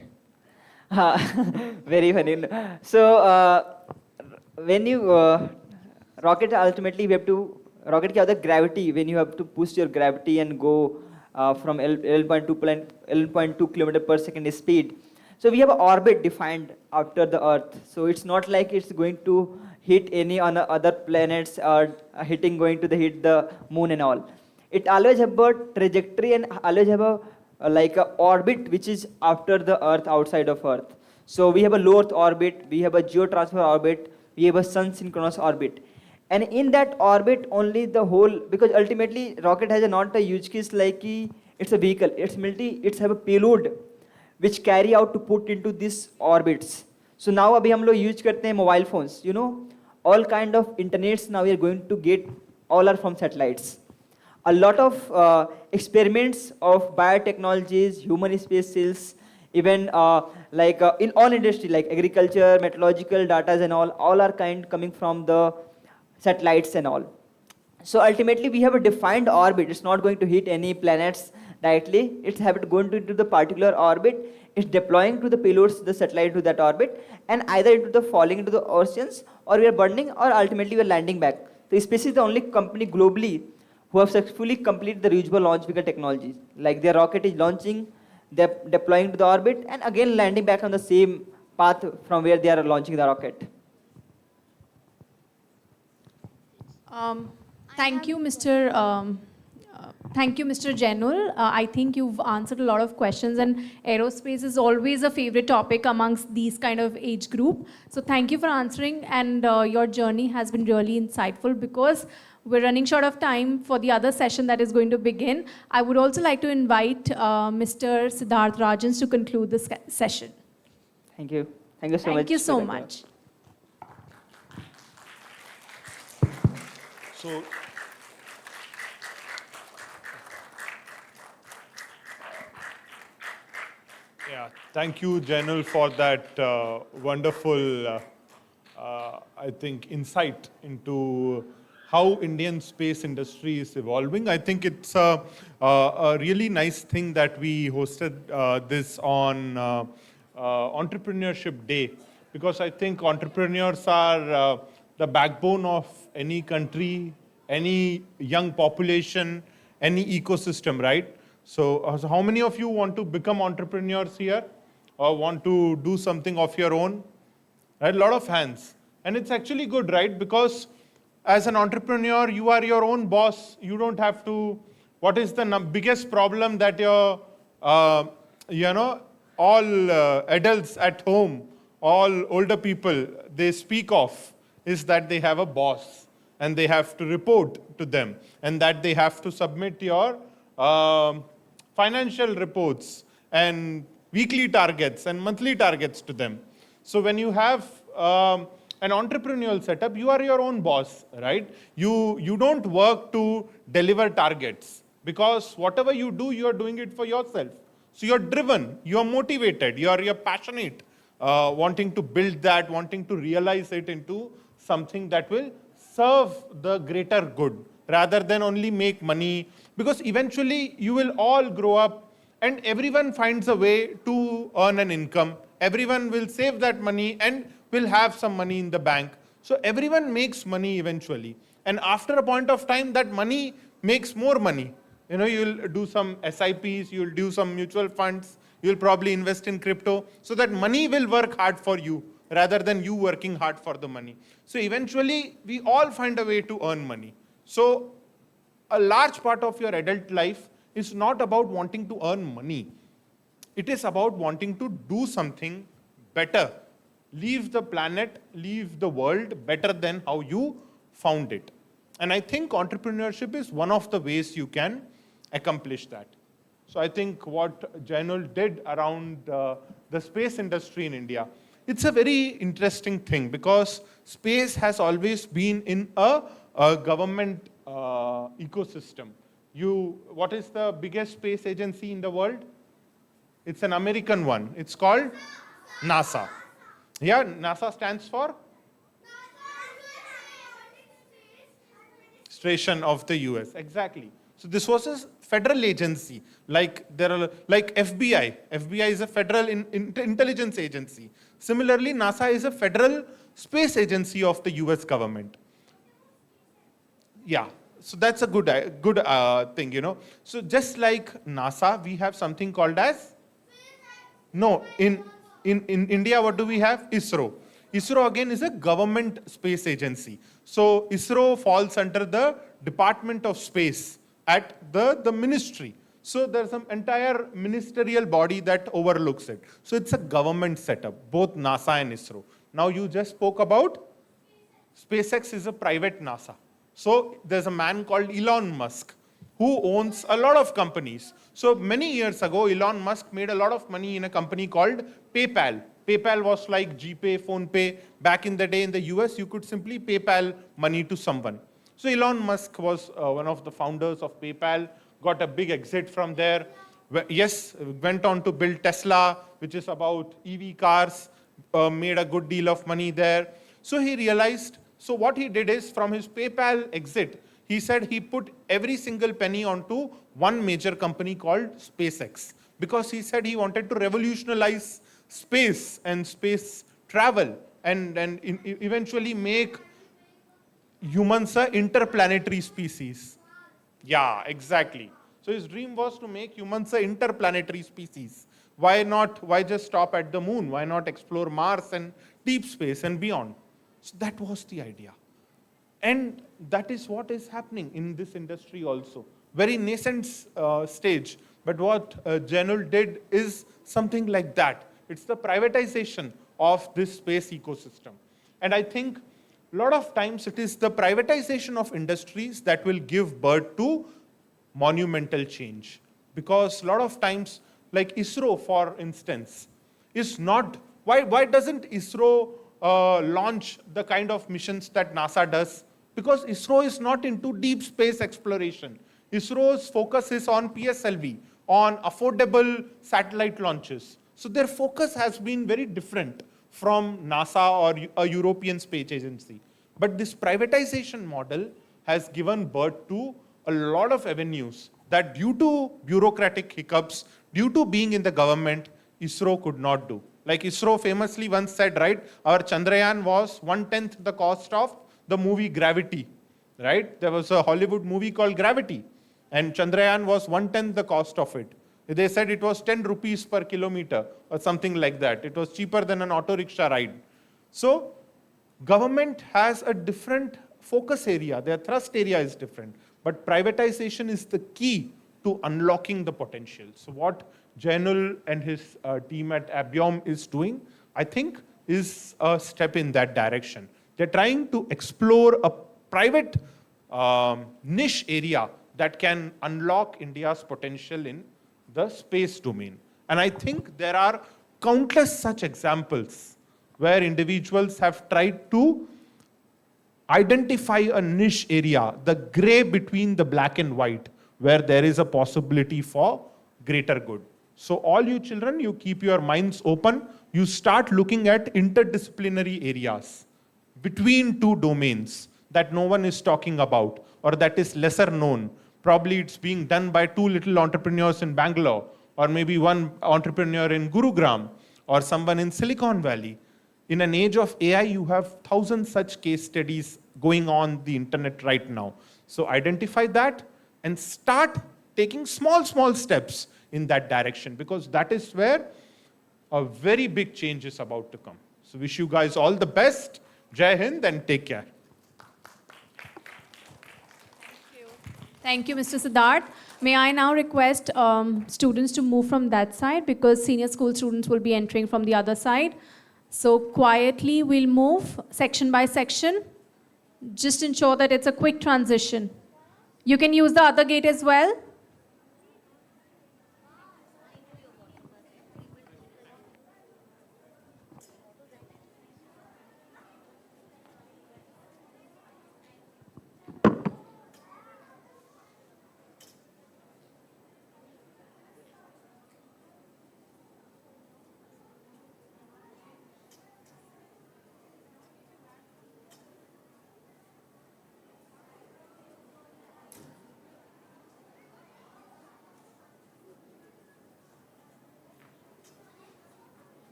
Very funny. So when you rocket, ultimately we have to rocket क्या होता है gravity, when you have to push your gravity and go from 11.2 kilometer per second speed. So we have an orbit defined after the Earth. So it's not like it's going to hit any on other planets or going to hit the moon and all. It always have a trajectory and always have a like a orbit which is after the Earth, outside of Earth. So we have a low Earth orbit, we have a geotransfer orbit, we have a sun synchronous orbit. And in that orbit only the whole, because ultimately rocket has not a use case like it's a vehicle, it's have a payload which carry out to put into these orbits. So now अभी हम लोग use करते हैं mobile phones, you know, all kind of internets now we are going to get, all are from satellites. A lot of experiments of biotechnologies, human space cells, even in all industry like agriculture, meteorological data and all are coming from the satellites and all. So ultimately we have a defined orbit. It's not going to hit any planets directly. It's going to into the particular orbit. It's deploying to the payloads, the satellite to that orbit, and either into the falling into the oceans, or we are burning, or ultimately we are landing back. So Space is the only company globally who have successfully completed the reusable launch vehicle technology. Like their rocket is launching, they're deploying to the orbit, and again landing back on the same path from where they are launching the rocket. Thank you, Mr. Jainul. I think you've answered a lot of questions, and aerospace is always a favorite topic amongst these kind of age group. So thank you for answering, and your journey has been really insightful. Because we're running short of time for the other session that is going to begin, I would also like to invite Mr. Siddharth Rajans to conclude this session. Thank you. Thank you so much. Thank you so for that. much. So, yeah, thank you, Jainul, for that wonderful, I think, insight into how Indian space industry is evolving. I think it's a really nice thing that we hosted this on Entrepreneurship Day, because I think entrepreneurs are the backbone of any country, any young population, any ecosystem, right? So how many of you want to become entrepreneurs here or want to do something of your own? Right? A lot of hands. And it's actually good, right? Because as an entrepreneur, you are your own boss. You don't have to, what is the biggest problem that your, all adults at home, all older people, they speak of is that they have a boss and they have to report to them and that they have to submit your financial reports and weekly targets and monthly targets to them. So when you have an entrepreneurial setup, you are your own boss, right? You don't work to deliver targets. Because whatever you do, you are doing it for yourself. So you're driven, you're motivated, you're passionate, wanting to build that, wanting to realize it into something that will serve the greater good rather than only make money. Because eventually you will all grow up and everyone finds a way to earn an income. Everyone will save that money and will have some money in the bank. So everyone makes money eventually. And after a point of time, that money makes more money. You know, you'll do some SIPs, you'll do some mutual funds, you'll probably invest in crypto, so that money will work hard for you rather than you working hard for the money. So eventually, we all find a way to earn money. So a large part of your adult life is not about wanting to earn money. It is about wanting to do something better. Leave the planet, leave the world better than how you found it. And I think entrepreneurship is one of the ways you can accomplish that. So I think what Jainul did around the space industry in India, it's a very interesting thing because space has always been in a government ecosystem. What is the biggest space agency in the world? It's an American one. It's called NASA. Yeah, NASA stands for Station of the US. Exactly. So this was a federal agency, like FBI. FBI is a federal intelligence agency. Similarly, NASA is a federal space agency of the US government. Yeah, so that's a good thing, you know. So just like NASA, we have something called as, no, in India, what do we have? ISRO. ISRO again is a government space agency. So ISRO falls under the Department of Space at the ministry. So there's some entire ministerial body that overlooks it. So it's a government setup, both NASA and ISRO. Now you just spoke about SpaceX is a private NASA. So there's a man called Elon Musk who owns a lot of companies. So many years ago, Elon Musk made a lot of money in a company called PayPal. PayPal was like GPay, PhonePe. Back in the day in the US, you could simply PayPal money to someone. So Elon Musk was one of the founders of PayPal, got a big exit from there. Yes, went on to build Tesla, which is about EV cars, made a good deal of money there. So he realized, so what he did is from his PayPal exit, he said he put every single penny onto one major company called SpaceX because he said he wanted to revolutionize space and space travel and eventually make humans an interplanetary species. Yeah, exactly. So his dream was to make humans an interplanetary species. Why not? Why just stop at the moon? Why not explore Mars and deep space and beyond? So that was the idea. And that is what is happening in this industry also. Very nascent stage. But what Jainul did is something like that. It's the privatization of this space ecosystem. And I think a lot of times it is the privatization of industries that will give birth to monumental change. Because a lot of times, like ISRO, for instance, is not, why doesn't ISRO launch the kind of missions that NASA does? Because ISRO is not into deep space exploration. ISRO's focus is on PSLV, on affordable satellite launches. So their focus has been very different from NASA or a European space agency. But this privatization model has given birth to a lot of avenues that due to bureaucratic hiccups, due to being in the government, ISRO could not do. Like ISRO famously once said, right, our Chandrayaan was 1/10 the cost of the movie Gravity, right? There was a Hollywood movie called Gravity, and Chandrayaan was 1/10 the cost of it. They said it was 10 rupees per kilometer or something like that. It was cheaper than an auto rickshaw ride. So government has a different focus area. Their thrust area is different. But privatization is the key to unlocking the potential. So what Jainul and his team at Abbiom is doing, I think, is a step in that direction. They're trying to explore a private niche area that can unlock India's potential in the space domain. And I think there are countless such examples where individuals have tried to identify a niche area, the gray between the black and white, where there is a possibility for greater good. So all you children, you keep your minds open. You start looking at interdisciplinary areas between two domains that no one is talking about or that is lesser known. Probably it's being done by two little entrepreneurs in Bangalore, or maybe one entrepreneur in Gurugram, or someone in Silicon Valley. In an age of AI, you have thousands such case studies going on the internet right now. So identify that and start taking small, small steps in that direction, because that is where a very big change is about to come. So wish you guys all the best. Jai Hind and take care. Thank you, Mr. Siddharth. May I now request students to move from that side, because senior school students will be entering from the other side. So quietly we'll move section by section. Just ensure that it's a quick transition. You can use the other gate as well.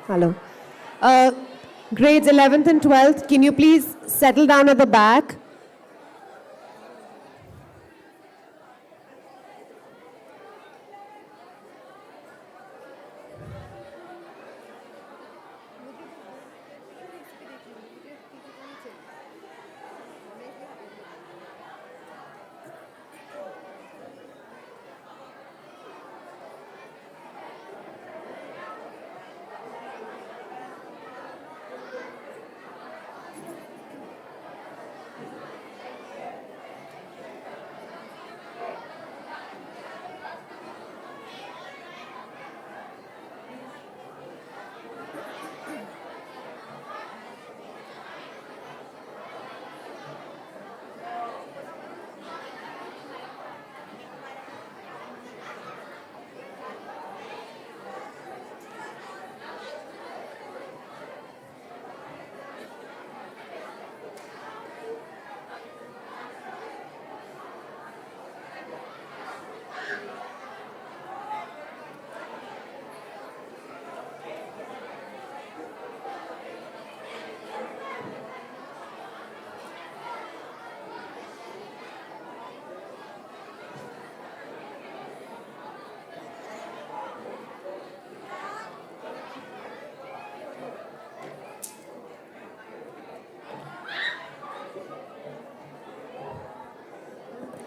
Hello. Grades 11th and 12th, can you please settle down at the back?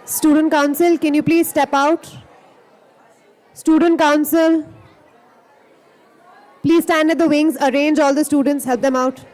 Student Council, can you please step out? Student Council, please stand at the wings, arrange all the students, help them out.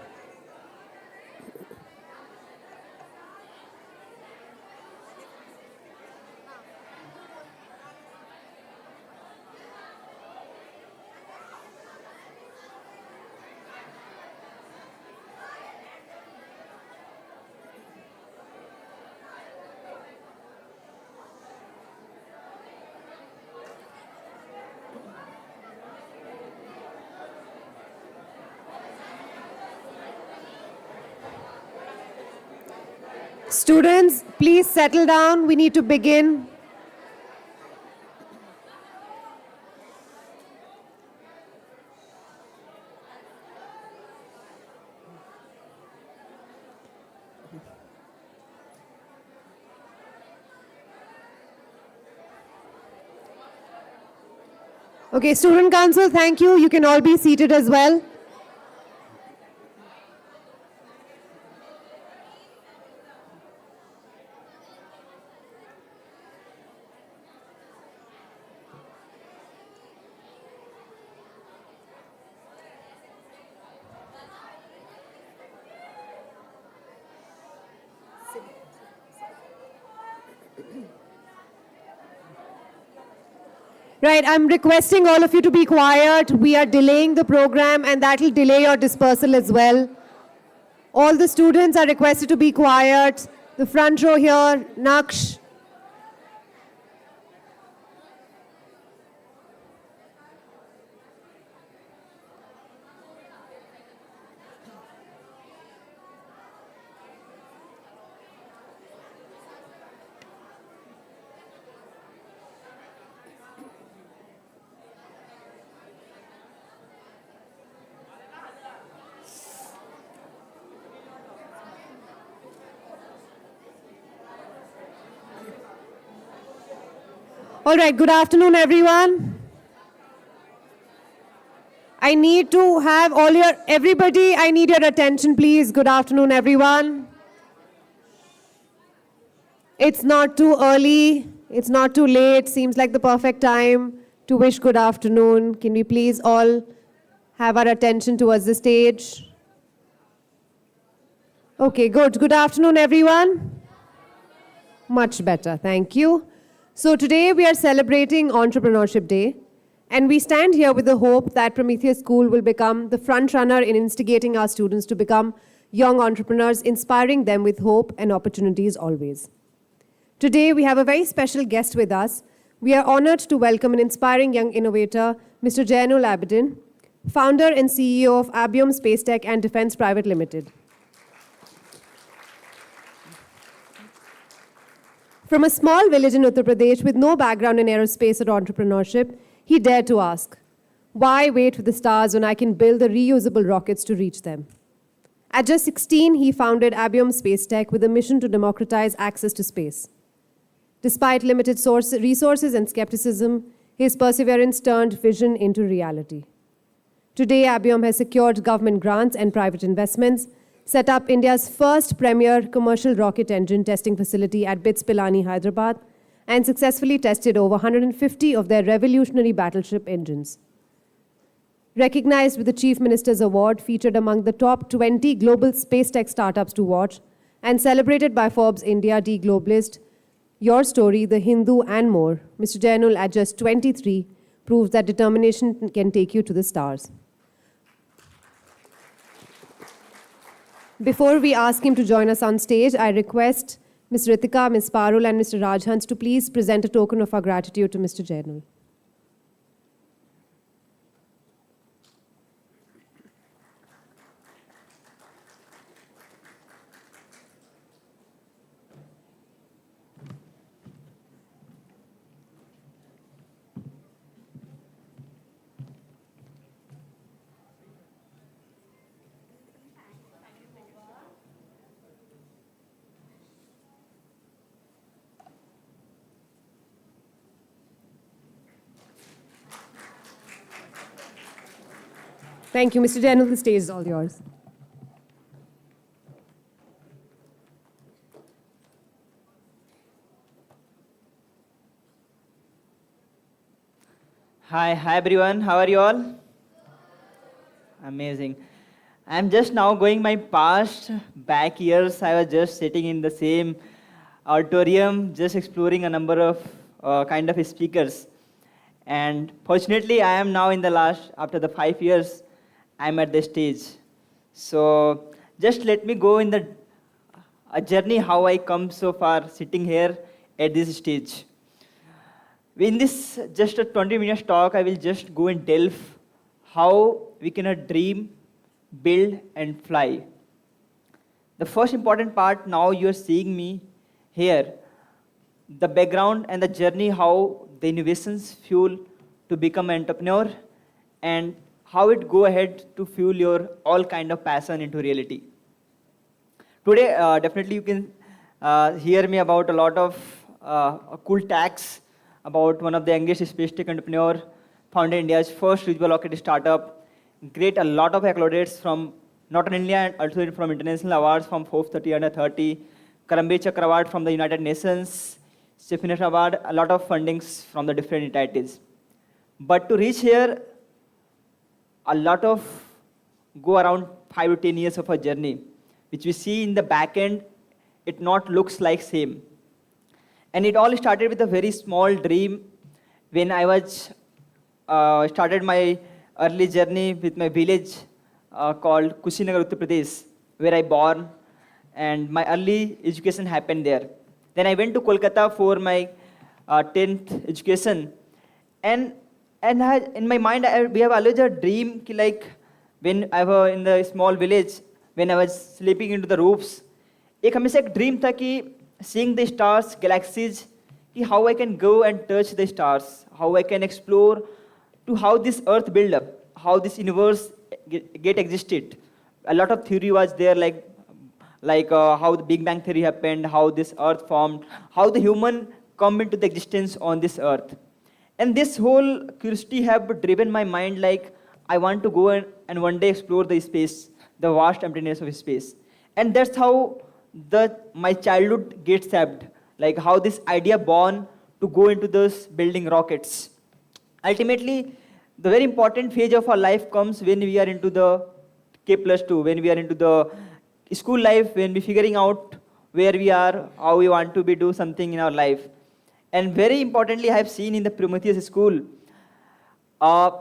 Students, please settle down. We need to begin. Okay, Student Council, thank you. You can all be seated as well. Right, I'm requesting all of you to be quiet. We are delaying the program and that will delay your dispersal as well. All the students are requested to be quiet. The front row here, Naksh. All right, good afternoon, everyone. I need to have everybody, I need your attention, please. Good afternoon, everyone. It's not too early, it's not too late, seems like the perfect time to wish good afternoon. Can we please all have our attention towards the stage? Okay, good. Good afternoon, everyone. Much better, thank you. So today we are celebrating Entrepreneurship Day, and we stand here with the hope that Prometheus School will become the front runner in instigating our students to become young entrepreneurs, inspiring them with hope and opportunities always. Today we have a very special guest with us. We are honored to welcome an inspiring young innovator, Mr. Jainul Abedin, founder and CEO of Abiom Space Tech and Defense Private Limited. From a small village in Uttar Pradesh with no background in aerospace or entrepreneurship, he dared to ask, why wait for the stars when I can build the reusable rockets to reach them? At just 16, he founded Abiom Space Tech with a mission to democratize access to space. Despite limited resources and skepticism, his perseverance turned vision into reality. Today, Abiom has secured government grants and private investments, set up India's first premier commercial rocket engine testing facility at BITS Pilani, Hyderabad, and successfully tested over 150 of their revolutionary battleship engines. Recognized with the Chief Minister's Award, featured among the top 20 global space tech startups to watch, and celebrated by Forbes India D-Globalist, Your Story, The Hindu, and more, Mr. Jainul, at just 23, proves that determination can take you to the stars. Before we ask him to join us on stage, I request Ms. Ritika, Ms. Parul, and Mr. Rajhans to please present a token of our gratitude to Mr. Jainul. Thank you, Mr. Jainul. The stage is all yours. Hi everyone, how are you all? Amazing. I'm just now going my past back years. I was just sitting in the same auditorium, just exploring a number of kind of speakers. And fortunately, I am now after the 5 years, I'm at the stage. So just let me go in a journey how I come so far sitting here at this stage. In this just a 20 minutes talk, I will just go and delve how we can dream, build and fly. The first important part, now you're seeing me here, the background and the journey, how the innovations fuel to become an entrepreneur, and how it go ahead to fuel your all kind of passion into reality. Today, definitely you can hear me about a lot of cool tags about one of the youngest space tech entrepreneur, founded India's first reusable rocket startup. Great, a lot of accolades from not in India and also from international awards from Forbes 30 under 30, Karambe Chakra Award from the United Nations, Stephen Award, a lot of fundings from the different entities. But to reach here, a lot of go around 5 to 10 years of a journey, which we see in the back end, it not looks like same. And it all started with a very small dream when I was started my early journey with my village called Kushinagar, Uttar Pradesh, where I born, and my early education happened there. Then I went to Kolkata for my 10th education, and in my mind we have always a dream ki like when I was in the small village, when I was sleeping into the roofs, एक हमेशा एक dream था कि seeing the stars, galaxies, कि how I can go and touch the stars, how I can explore to how this earth build up, how this universe get existed. A lot of theory was there, like how the Big Bang theory happened, how this earth formed, how the human come into the existence on this earth. And this whole curiosity have driven my mind, like I want to go and one day explore the space, the vast emptiness of space. And that's how my childhood gets shaped, like how this idea born to go into those building rockets. Ultimately, the very important phase of our life comes when we are into the K+2, when we are into the school life, when we're figuring out where we are, how we want to do something in our life. And very importantly, I have seen in the Prometheus school, a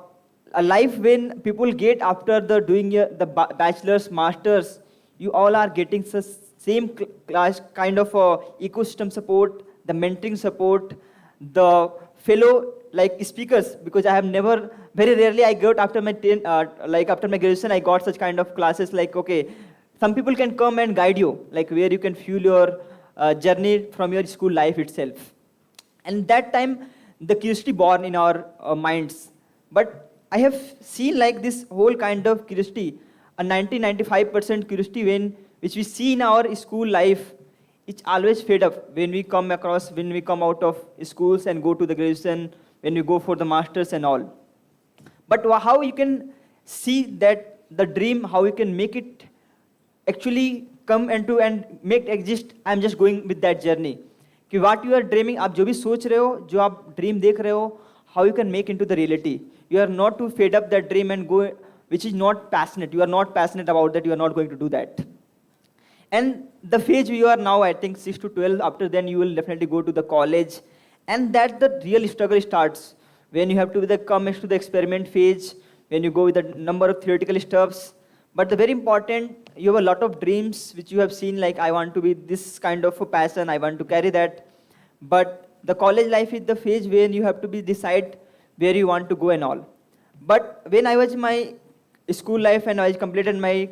life when people get after doing the bachelor's, master's, you all are getting the same class kind of ecosystem support, the mentoring support, the fellow like speakers, because I have never, very rarely I got after my after my graduation, I got such kind of classes like, okay, some people can come and guide you, like where you can fuel your journey from your school life itself. And that time, the curiosity born in our minds. But I have seen like this whole kind of curiosity, a 90-95% curiosity which we see in our school life, it's always fade up when we come out of schools and go to the graduation, when we go for the masters and all. But how you can see that the dream, how you can make it actually come into and make exist, I'm just going with that journey. कि what you are dreaming, आप जो भी सोच रहे हो, जो आप dream देख रहे हो, how you can make into the reality. You are not to fade up that dream and go, which is not passionate. You are not passionate about that. You are not going to do that. And the phase you are now, I think 6 to 12. After then, you will definitely go to the college, and that the real struggle starts when you have to come to the experiment phase, when you go with a number of theoretical stuffs. But the very important, you have a lot of dreams which you have seen, like I want to be this kind of a passion, I want to carry that. But the college life is the phase when you have to decide where you want to go and all. But when I was in my school life and I completed my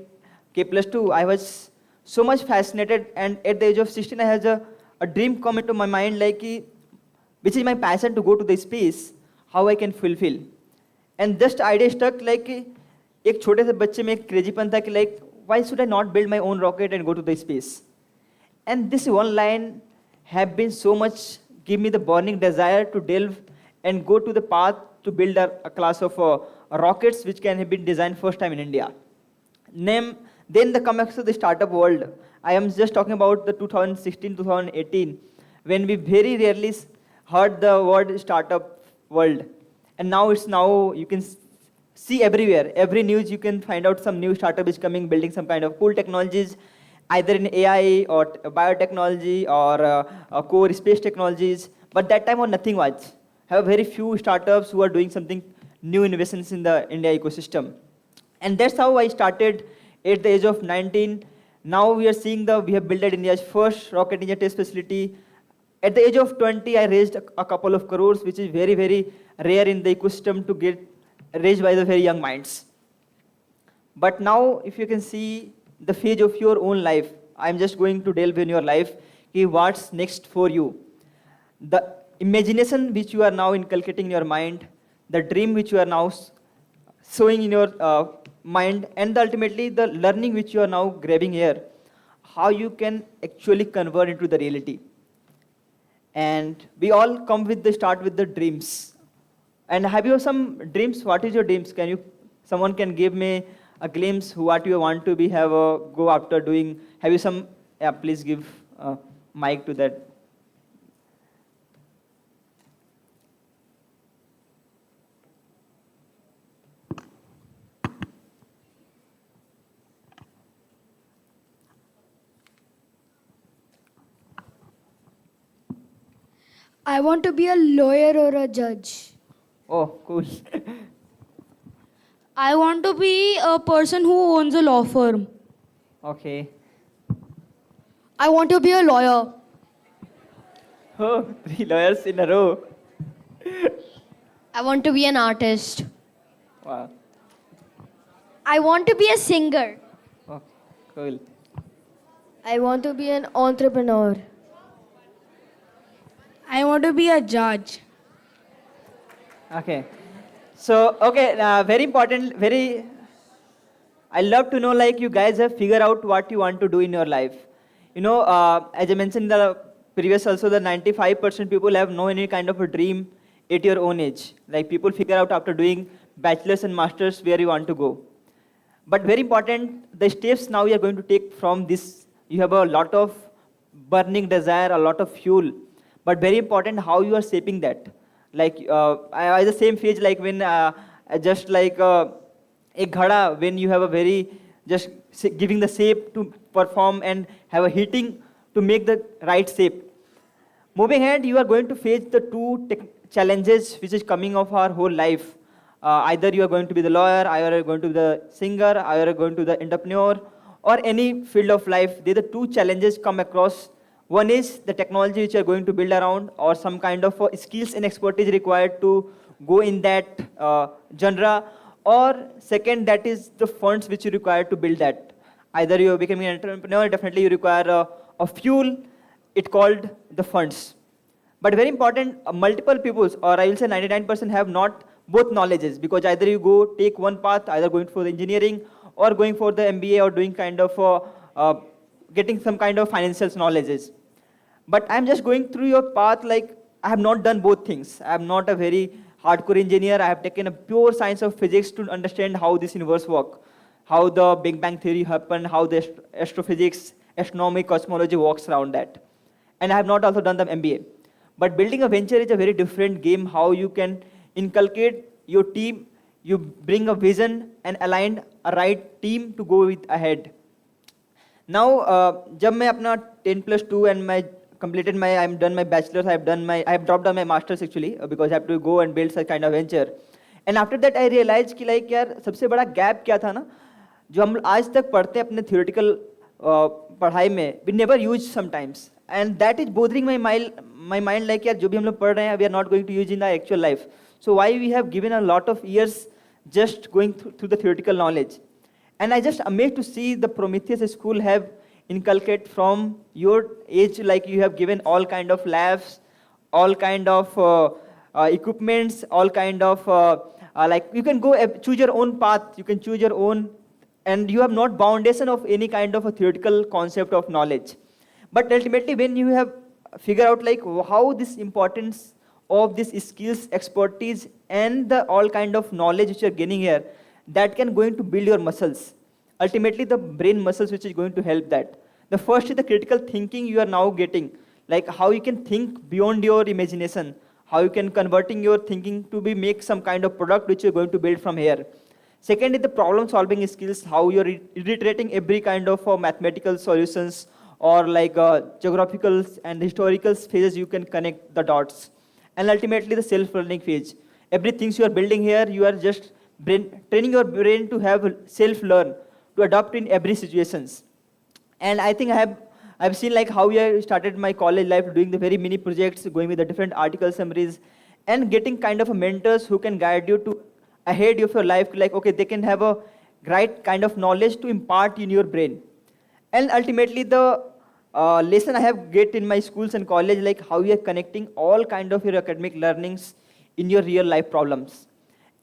K+2, I was so much fascinated, and at the age of 16, I had a dream come into my mind, like which is my passion to go to the space, how I can fulfill. And just idea stuck, like एक छोटे से बच्चे में एक क्रेजीपन था कि like why should I not build my own rocket and go to the space? And this one line have been so much give me the burning desire to delve and go to the path to build a class of rockets which can have been designed first time in India. Then the comeback to the startup world. I am just talking about the 2016-2018 when we very rarely heard the word startup world, and now you can see everywhere. Every news you can find out some new startup is coming, building some kind of cool technologies, either in AI or biotechnology or core space technologies. But that time on nothing was. Have very few startups who are doing something new innovations in the India ecosystem. And that's how I started at the age of 19. Now we are seeing we have built India's first rocket engine test facility. At the age of 20, I raised a couple of crores, which is very, very rare in the ecosystem to get raised by the very young minds. But now, if you can see the phase of your own life, I'm just going to delve in your life. What's next for you? The imagination which you are now inculcating in your mind, the dream which you are now sowing in your mind, and ultimately the learning which you are now grabbing here, how you can actually convert into the reality. And we all come with the start with the dreams. And have you some dreams? What is your dreams? Someone can give me a glimpse what you want to be, have a go after doing. Have you some, yeah, please give mic to that. I want to be a lawyer or a judge. Oh, cool. I want to be a person who owns a law firm. Okay. I want to be a lawyer. Oh, 3 lawyers in a row. I want to be an artist. Wow. I want to be a singer. Oh, cool. I want to be an entrepreneur. I want to be a judge. Okay. So, okay, very important, I love to know like you guys have figured out what you want to do in your life. As I mentioned in the previous also, the 95% people have no any kind of a dream at your own age. Like people figure out after doing bachelor's and master's where you want to go. But very important, the steps now you are going to take from this. You have a lot of burning desire, a lot of fuel. But very important how you are shaping that. Like I the same phase like when just like a ghada, when you have a very just giving the shape to perform and have a heating to make the right shape. Moving ahead, you are going to face the two challenges which is coming of our whole life. Either you are going to be the lawyer, either you are going to be the singer, either you are going to be the entrepreneur, or any field of life. These are the two challenges come across. One is the technology which you are going to build around, or some kind of skills and expertise required to go in that genre. Or second, that is the funds which you require to build that. Either you are becoming an entrepreneur, definitely you require a fuel, it called the funds. But very important, multiple people, or I will say 99% have not both knowledges, because either you go take one path, either going for the engineering or going for the MBA or doing kind of getting some kind of financial knowledges. But I'm just going through your path like I have not done both things. I am not a very hardcore engineer. I have taken a pure science of physics to understand how this universe works, how the Big Bang theory happened, how the astrophysics, astronomy, cosmology works around that. And I have not also done the MBA. But building a venture is a very different game, how you can inculcate your team, you bring a vision and align a right team to go with ahead. Now, जब मैं अपना 10+2 and my completed my, I'm done my bachelor's, I have dropped on my master's actually because I have to go and build such kind of venture. And after that I realized कि like यार सबसे बड़ा gap क्या था ना, जो हम आज तक पढ़ते हैं अपने theoretical पढ़ाई में, we never use sometimes, and that is bothering my mind like यार जो भी हम लोग पढ़ रहे हैं we are not going to use in the actual life. So why we have given a lot of years just going through the theoretical knowledge. And I just amazed to see the Prometheus school have inculcate from your age, like you have given all kind of labs, all kind of equipments, all kind of like you can go choose your own path, you can choose your own, and you have not foundation of any kind of a theoretical concept of knowledge. But ultimately, when you have figured out like how this importance of this skills, expertise, and the all kind of knowledge which you are gaining here, that can going to build your muscles. Ultimately, the brain muscles which is going to help that. The first is the critical thinking you are now getting, like how you can think beyond your imagination, how you can converting your thinking to be make some kind of product which you're going to build from here. Second is the problem solving skills, how you're reiterating every kind of mathematical solutions or like geographical and historical phases you can connect the dots. And ultimately the self-learning phase. Everything you are building here, you are just training your brain to have self-learn, to adapt in every situations. And I think I've seen like how I started my college life doing the very many projects, going with the different article summaries, and getting kind of a mentors who can guide you to ahead of your life, like okay, they can have a right kind of knowledge to impart in your brain. And ultimately, the lesson I have get in my schools and college, like how you are connecting all kind of your academic learnings in your real life problems.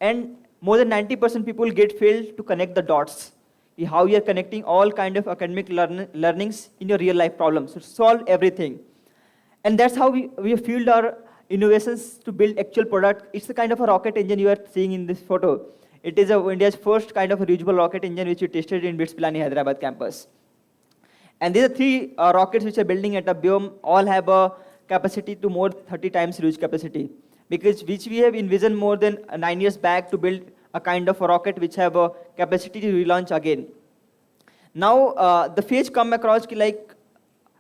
And more than 90% people get failed to connect the dots. How you are connecting all kind of academic learnings in your real life problems to solve everything. And that's how we have fueled our innovations to build actual product. It's the kind of a rocket engine you are seeing in this photo. It is India's first kind of a reusable rocket engine which we tested in BITS Pilani Hyderabad campus. And these are three rockets which are building at Abhyom, all have a capacity to more 30 times reuse capacity. Because which we have envisioned more than 9 years back to build a kind of a rocket which have a capacity to relaunch again. Now the phase come across like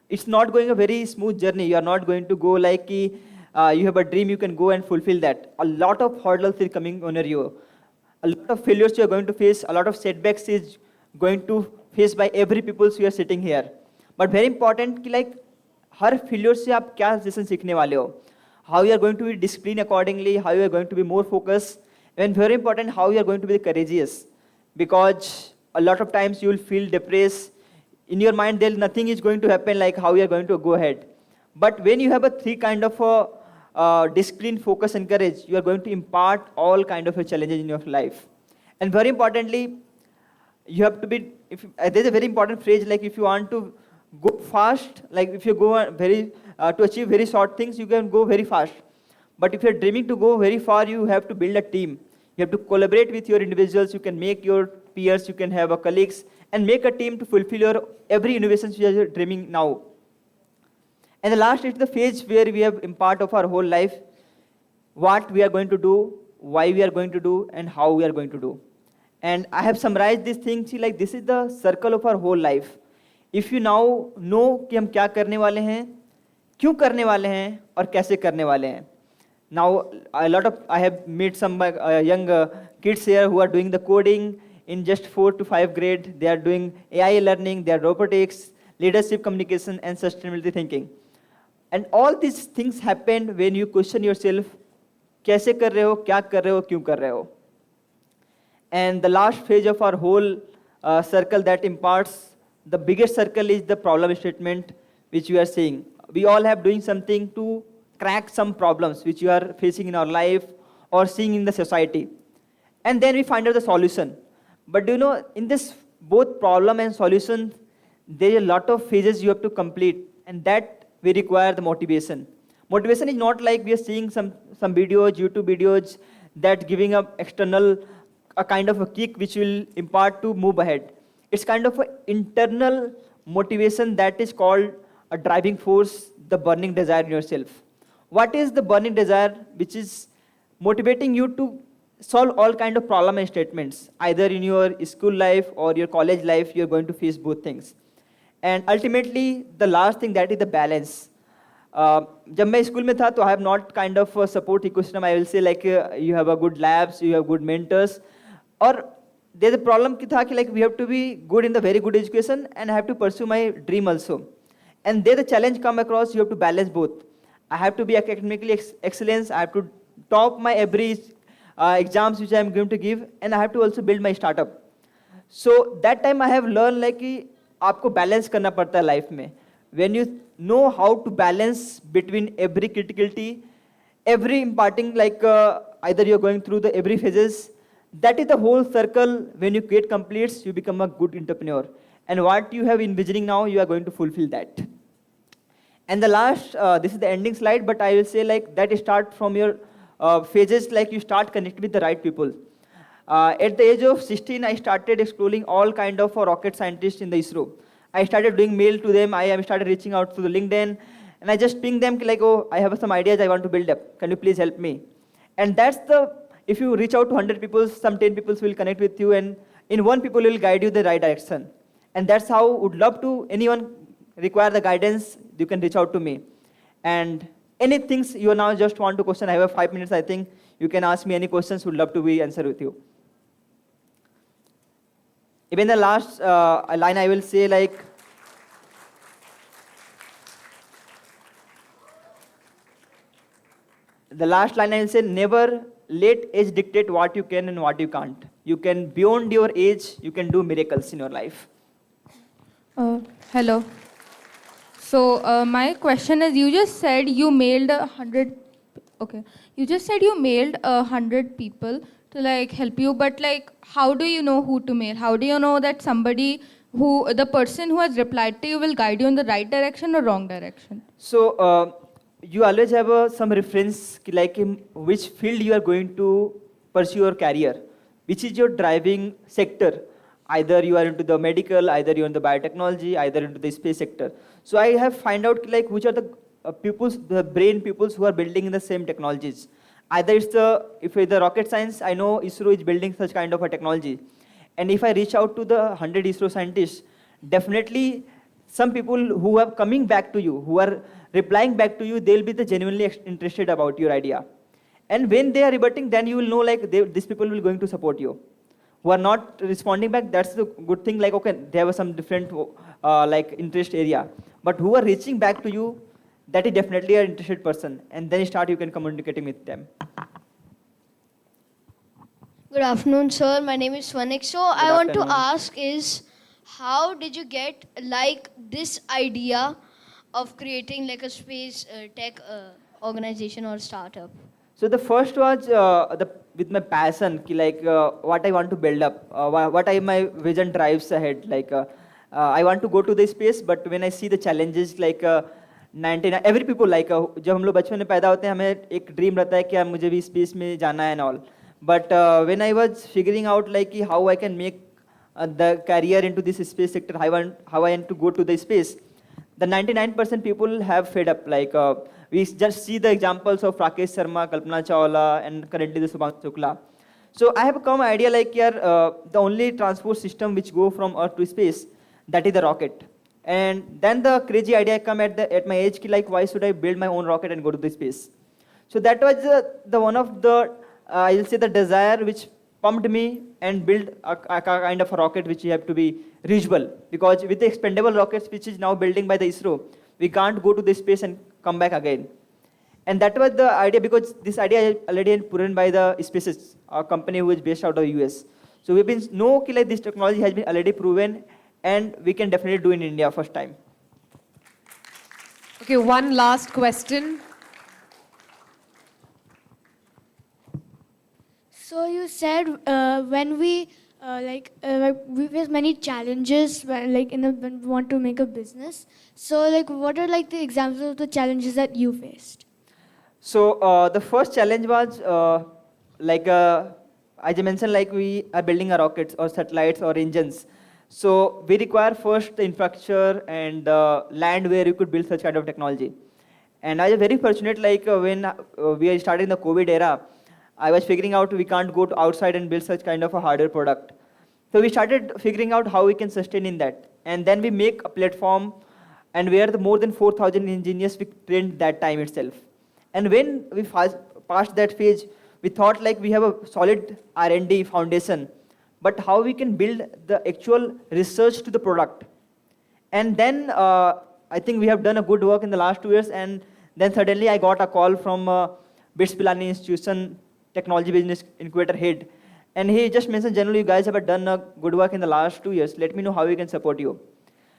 it's not going a very smooth journey. You are not going to go like you have a dream, you can go and fulfill that. A lot of hurdles are coming on you. A lot of failures you are going to face. A lot of setbacks is going to face by every people who are sitting here. But very important कि like हर failure से आप क्या lesson सीखने वाले हो? How you are going to be disciplined accordingly? How you are going to be more focused? And very important, how you are going to be courageous, because a lot of times you will feel depressed. In your mind, there nothing is going to happen like how you are going to go ahead. But when you have a three kind of discipline, focus, and courage, you are going to impart all kind of challenges in your life. And very importantly, you have to be. There's a very important phrase like if you want to go fast, like if you go very to achieve very short things, you can go very fast. But if you're dreaming to go very far, you have to build a team. You have to collaborate with your individuals. You can make your peers. You can have a colleagues and make a team to fulfill your every innovations you are dreaming now. And the last is the phase where we have impart of our whole life, what we are going to do, why we are going to do, and how we are going to do. And I have summarized these things like this is the circle of our whole life. If you now know कि हम क्या करने वाले हैं, क्यों करने वाले हैं, और कैसे करने वाले हैं. Now, I have met some young kids here who are doing the coding in just 4 to 5 grade. They are doing AI learning, they are robotics, leadership communication, and sustainability thinking. And all these things happen when you question yourself, कैसे कर रहे हो, क्या कर रहे हो, क्यों कर रहे हो. And the last phase of our whole circle that imparts, the biggest circle is the problem statement which we are seeing. We all have doing something to crack some problems which you are facing in our life or seeing in the society. And then we find out the solution. But do you know, in this both problem and solution, there are a lot of phases you have to complete, and that we require the motivation. Motivation is not like we are seeing some videos, YouTube videos, that giving up external a kind of a kick which will impart to move ahead. It's kind of an internal motivation that is called a driving force, the burning desire in yourself. What is the burning desire which is motivating you to solve all kind of problem and statements? Either in your school life or your college life, you're going to face both things. And ultimately, the last thing that is the balance. जब मैं school में था तो I have not kind of a support ecosystem. I will say like you have a good labs, you have good mentors. Or there's a problem कि था कि like we have to be good in the very good education and I have to pursue my dream also. And there the challenge come across, you have to balance both. I have to be academically excellence, I have to top my every exams which I am going to give, and I have to also build my startup. So that time I have learned like कि आपको balance करना पड़ता है life में. When you know how to balance between every criticality, every imparting like either you're going through the every phases, that is the whole circle. When you get completes, you become a good entrepreneur. And what you have envisioning now, you are going to fulfill that. And the last, this is the ending slide, but I will say like that start from your phases, like you start connecting with the right people. At the age of 16, I started exploring all kind of rocket scientists in the ISRO. I started doing mail to them. I started reaching out to the LinkedIn, and I just ping them like, oh, I have some ideas I want to build up. Can you please help me? And that's the, if you reach out to 100 people, some 10 people will connect with you, and in one people will guide you the right direction. And that's how would love to, anyone require the guidance, you can reach out to me. And any things you now just want to question, I have 5 minutes, I think. You can ask me any questions, would love to be answer with you. Even the last line I will say like, the last line I will say, never let age dictate what you can and what you can't. You can, beyond your age, you can do miracles in your life. Hello. So my question is, you just said you mailed 100. Okay. You just said you mailed 100 people to like help you, but like, how do you know who to mail? How do you know that the person who has replied to you will guide you in the right direction or wrong direction? So you always have some reference like in which field you are going to pursue your career, which is your driving sector. Either you are into the medical, either you are in the biotechnology, either into the space sector. So I have find out like which are the pupils, the brain pupils who are building in the same technologies. Either if it's the rocket science, I know ISRO is building such kind of a technology. And if I reach out to the 100 ISRO scientists, definitely some people who are coming back to you, who are replying back to you, they'll be the genuinely interested about your idea. And when they are rebutting, then you will know like these people will going to support you. Who are not responding back, that's the good thing. Like okay, they have some different like interest area. But who are reaching back to you, that is definitely an interested person. And then you can communicating with them. Good afternoon, sir. My name is Swanik. So I want to afternoon. ask is, how did you get like this idea of creating like a space tech organization or startup? So the first was with my passion, ki like what I want to build up, my vision drives ahead. Like I want to go to the space, but when I see the challenges like 99 every people like जब हम लोग बचपन में पैदा होते हैं हमें एक ड्रीम रहता है कि यार मुझे भी स्पेस में जाना है and all. But when I was figuring out like कि how I can make the career into this space sector, how I want to go to the space, the 99% people have fed up. Like we just see the examples of Rakesh Sharma, Kalpana Chawla, and currently the Subhash Shukla. So I have come idea like here the only transport system which go from Earth to space, that is the rocket. And then the crazy idea come at my age ki like why should I build my own rocket and go to the space? So that was the one of the I'll say the desire which pumped me and build a kind of a rocket which you have to be reachable, because with the expendable rockets which is now building by the ISRO, we can't go to the space and come back again. And that was the idea, because this idea is already proven by the SpaceX, a company who is based out of the US. So we've been know ki like this technology has been already proven, and we can definitely do in India first time. Okay, one last question. So you said when we we face many challenges when when we want to make a business. So like what are like the examples of the challenges that you faced? So the first challenge was as I mentioned, like we are building a rockets or satellites or engines. So we require first the infrastructure and land where you could build such kind of technology. And I was very fortunate, like when we are starting the COVID era, I was figuring out we can't go to outside and build such kind of a hardware product. So we started figuring out how we can sustain in that. And then we make a platform, and where the more than 4,000 engineers we trained that time itself. And when we passed that phase, we thought like we have a solid R&D foundation, but how we can build the actual research to the product. And then I think we have done a good work in the last 2 years, and then suddenly I got a call from BITS Pilani Institution Technology Business Incubator head, and he just mentioned, generally, you guys have done a good work in the last 2 years. Let me know how we can support you.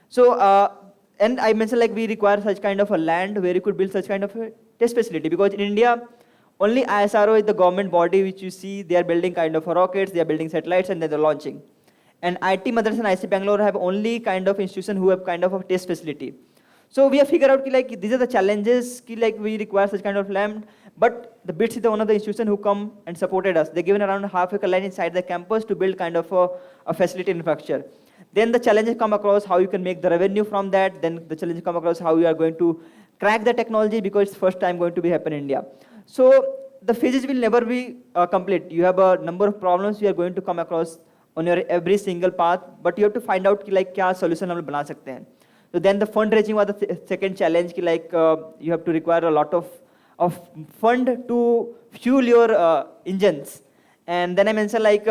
So, and I mentioned like we require such kind of a land where you could build such kind of a test facility, because in India, only ISRO is the government body which you see, they are building kind of rockets, they are building satellites, and then they're launching. And IT Madras and IC Bangalore have only kind of institution who have kind of a test facility. So we have figured out ki like these are the challenges ki like we require such kind of land, but the BITS is the one of the institution who come and supported us. They given around half-acre land inside the campus to build kind of a facility infrastructure. Then the challenges come across how you can make the revenue from that. Then the challenges come across how you are going to crack the technology, because it's first time going to be happen in India. So the phases will never be complete. You have a number of problems you are going to come across on your every single path, but you have to find out ki like kya solution हम बना सकते हैं. So then the fundraising was the second challenge. Ki like you have to require a lot of fund to fuel your engines. And then I mentioned like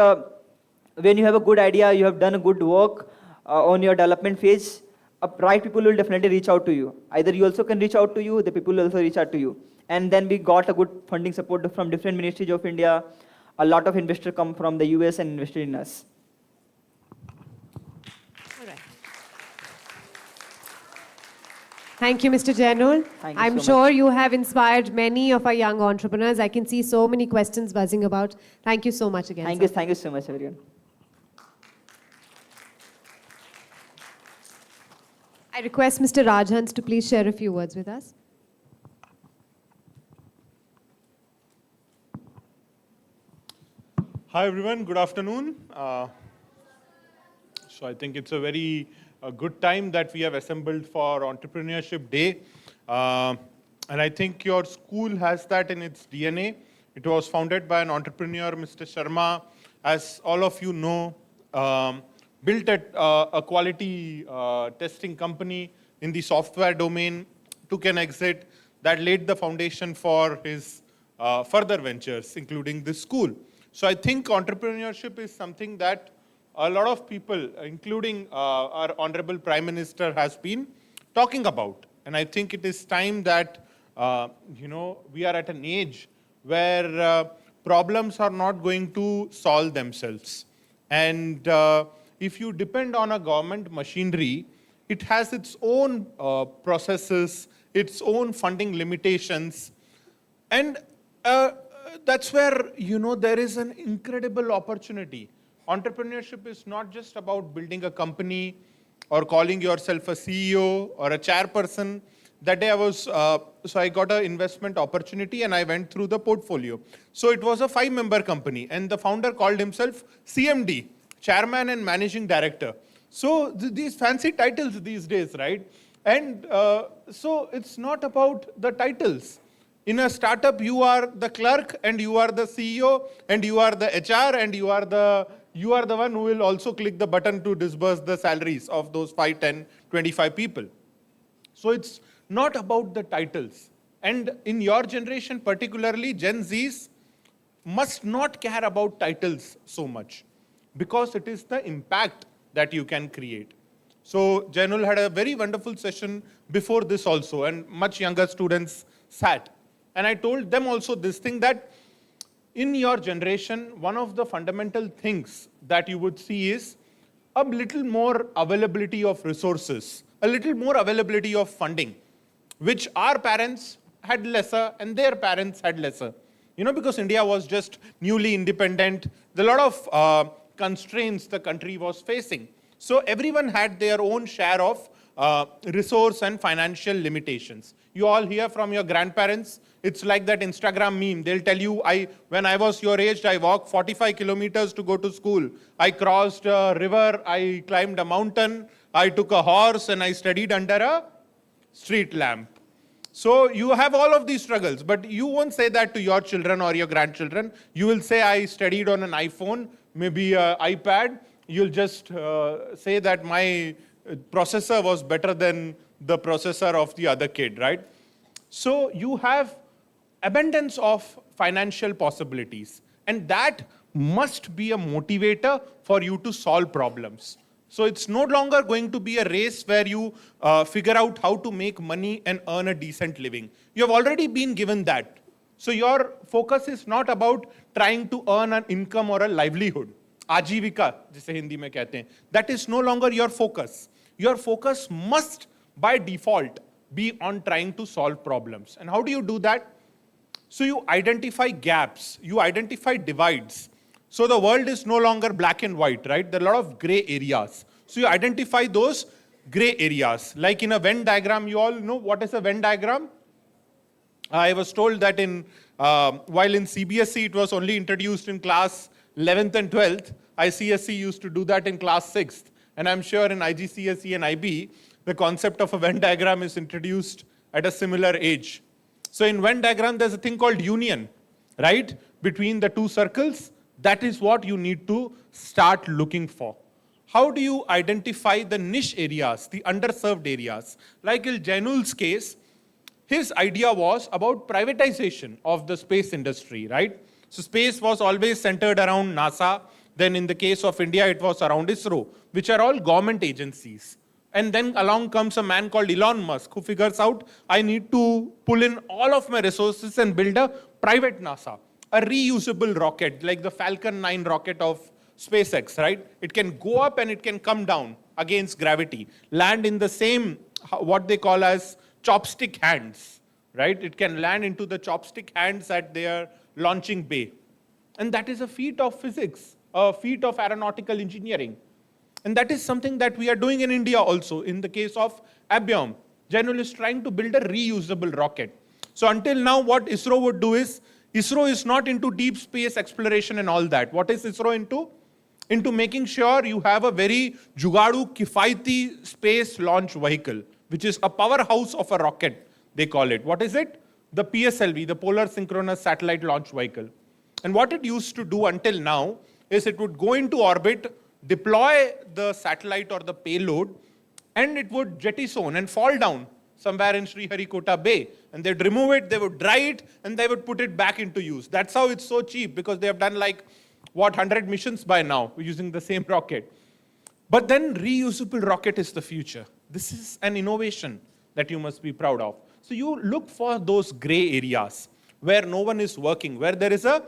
when you have a good idea, you have done a good work on your development phase, right people will definitely reach out to you. Either you also can reach out to you, the people will also reach out to you. And then we got a good funding support from different ministries of India. A lot of investors come from the US and invested in us. Thank you, Mr. Jainul. Thank you I'm so sure much. you have inspired many of our young entrepreneurs. I can see so many questions buzzing about. Thank you so much again. sir. Thank you so much, everyone. I request Mr. Rajhans to please share a few words with us. Hi everyone, good afternoon. So I think it's a very good time that we have assembled for Entrepreneurship Day. And I think your school has that in its DNA. It was founded by an entrepreneur, Mr. Sharma. As all of you know, built a quality testing company in the software domain, took an exit that laid the foundation for his further ventures, including this school. So I think entrepreneurship is something that a lot of people, including our Honorable Prime Minister, has been talking about. And I think it is time that, we are at an age where problems are not going to solve themselves. And if you depend on a government machinery, it has its own processes, its own funding limitations. And that's where, there is an incredible opportunity. Entrepreneurship is not just about building a company or calling yourself a CEO or a chairperson. That day I got an investment opportunity and I went through the portfolio. So it was a 5-member company and the founder called himself CMD, Chairman and Managing Director. So these fancy titles these days, right? And so it's not about the titles. In a startup, you are the clerk and you are the CEO and you are the HR and you are the one who will also click the button to disburse the salaries of those 5, 10, 25 people. So it's not about the titles. And in your generation, particularly Gen Zs, must not care about titles so much because it is the impact that you can create. So Jainul had a very wonderful session before this also, and much younger students sat. And I told them also this thing that in your generation, one of the fundamental things that you would see is a little more availability of resources, a little more availability of funding, which our parents had lesser and their parents had lesser. Because India was just newly independent, there are a lot of constraints the country was facing. So everyone had their own share of resource and financial limitations. You all hear from your grandparents, it's like that Instagram meme. They'll tell you, when I was your age, I walked 45 kilometers to go to school. I crossed a river, I climbed a mountain, I took a horse, and I studied under a street lamp. So you have all of these struggles, but you won't say that to your children or your grandchildren. You will say, I studied on an iPhone, maybe an iPad. You'll just say that my processor was better than the processor of the other kid, right? So you have abundance of financial possibilities, and that must be a motivator for you to solve problems. So it's no longer going to be a race where you figure out how to make money and earn a decent living. You have already been given that. So your focus is not about trying to earn an income or a livelihood. Ajivika, जिसे हिंदी में कहते हैं. That is no longer your focus. Your focus must, by default, be on trying to solve problems. And how do you do that? So you identify gaps, you identify divides. So the world is no longer black and white, right? There are a lot of gray areas. So you identify those gray areas. Like in a Venn diagram, you all know what is a Venn diagram? I was told that while in CBSE it was only introduced in class 11th and 12th, ICSE used to do that in class 6th. And I'm sure in IGCSE and IB, the concept of a Venn diagram is introduced at a similar age. So in Venn diagram, there's a thing called union, right? Between the two circles. That is what you need to start looking for. How do you identify the niche areas, the underserved areas? Like in Jainul's case, his idea was about privatization of the space industry, right? So space was always centered around NASA. Then in the case of India, it was around ISRO, which are all government agencies. And then along comes a man called Elon Musk, who figures out, I need to pull in all of my resources and build a private NASA, a reusable rocket, like the Falcon 9 rocket of SpaceX, right? It can go up and it can come down against gravity, land in the same, what they call as chopstick hands, right? It can land into the chopstick hands at their launching bay. And that is a feat of physics, a feat of aeronautical engineering. And that is something that we are doing in India also. In the case of Abyom, Jainul is trying to build a reusable rocket. So until now, what ISRO would do is, ISRO is not into deep space exploration and all that. What is ISRO into? Into making sure you have a very jugadu, kifaiti space launch vehicle, which is a powerhouse of a rocket, they call it. What is it? The PSLV, the Polar Synchronous Satellite Launch Vehicle. And what it used to do until now is it would go into orbit, deploy the satellite or the payload, and it would jettison and fall down somewhere in Sriharikota Bay. And they'd remove it, they would dry it, and they would put it back into use. That's how it's so cheap, because they have done like, 100 missions by now using the same rocket. But then reusable rocket is the future. This is an innovation that you must be proud of. So you look for those gray areas where no one is working, where there is a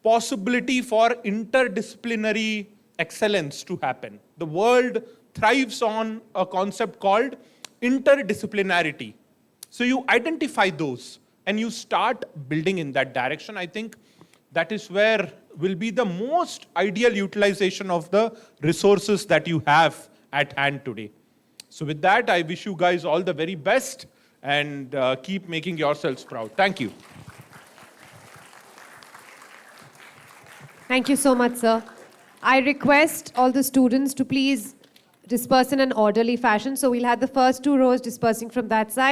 possibility for interdisciplinary excellence to happen. The world thrives on a concept called interdisciplinarity. So you identify those and you start building in that direction. I think that is where will be the most ideal utilization of the resources that you have at hand today. So with that, I wish you guys all the very best and keep making yourselves proud. Thank you. Thank you so much, sir. I request all the students to please disperse in an orderly fashion. So we'll have the first 2 rows dispersing from that side.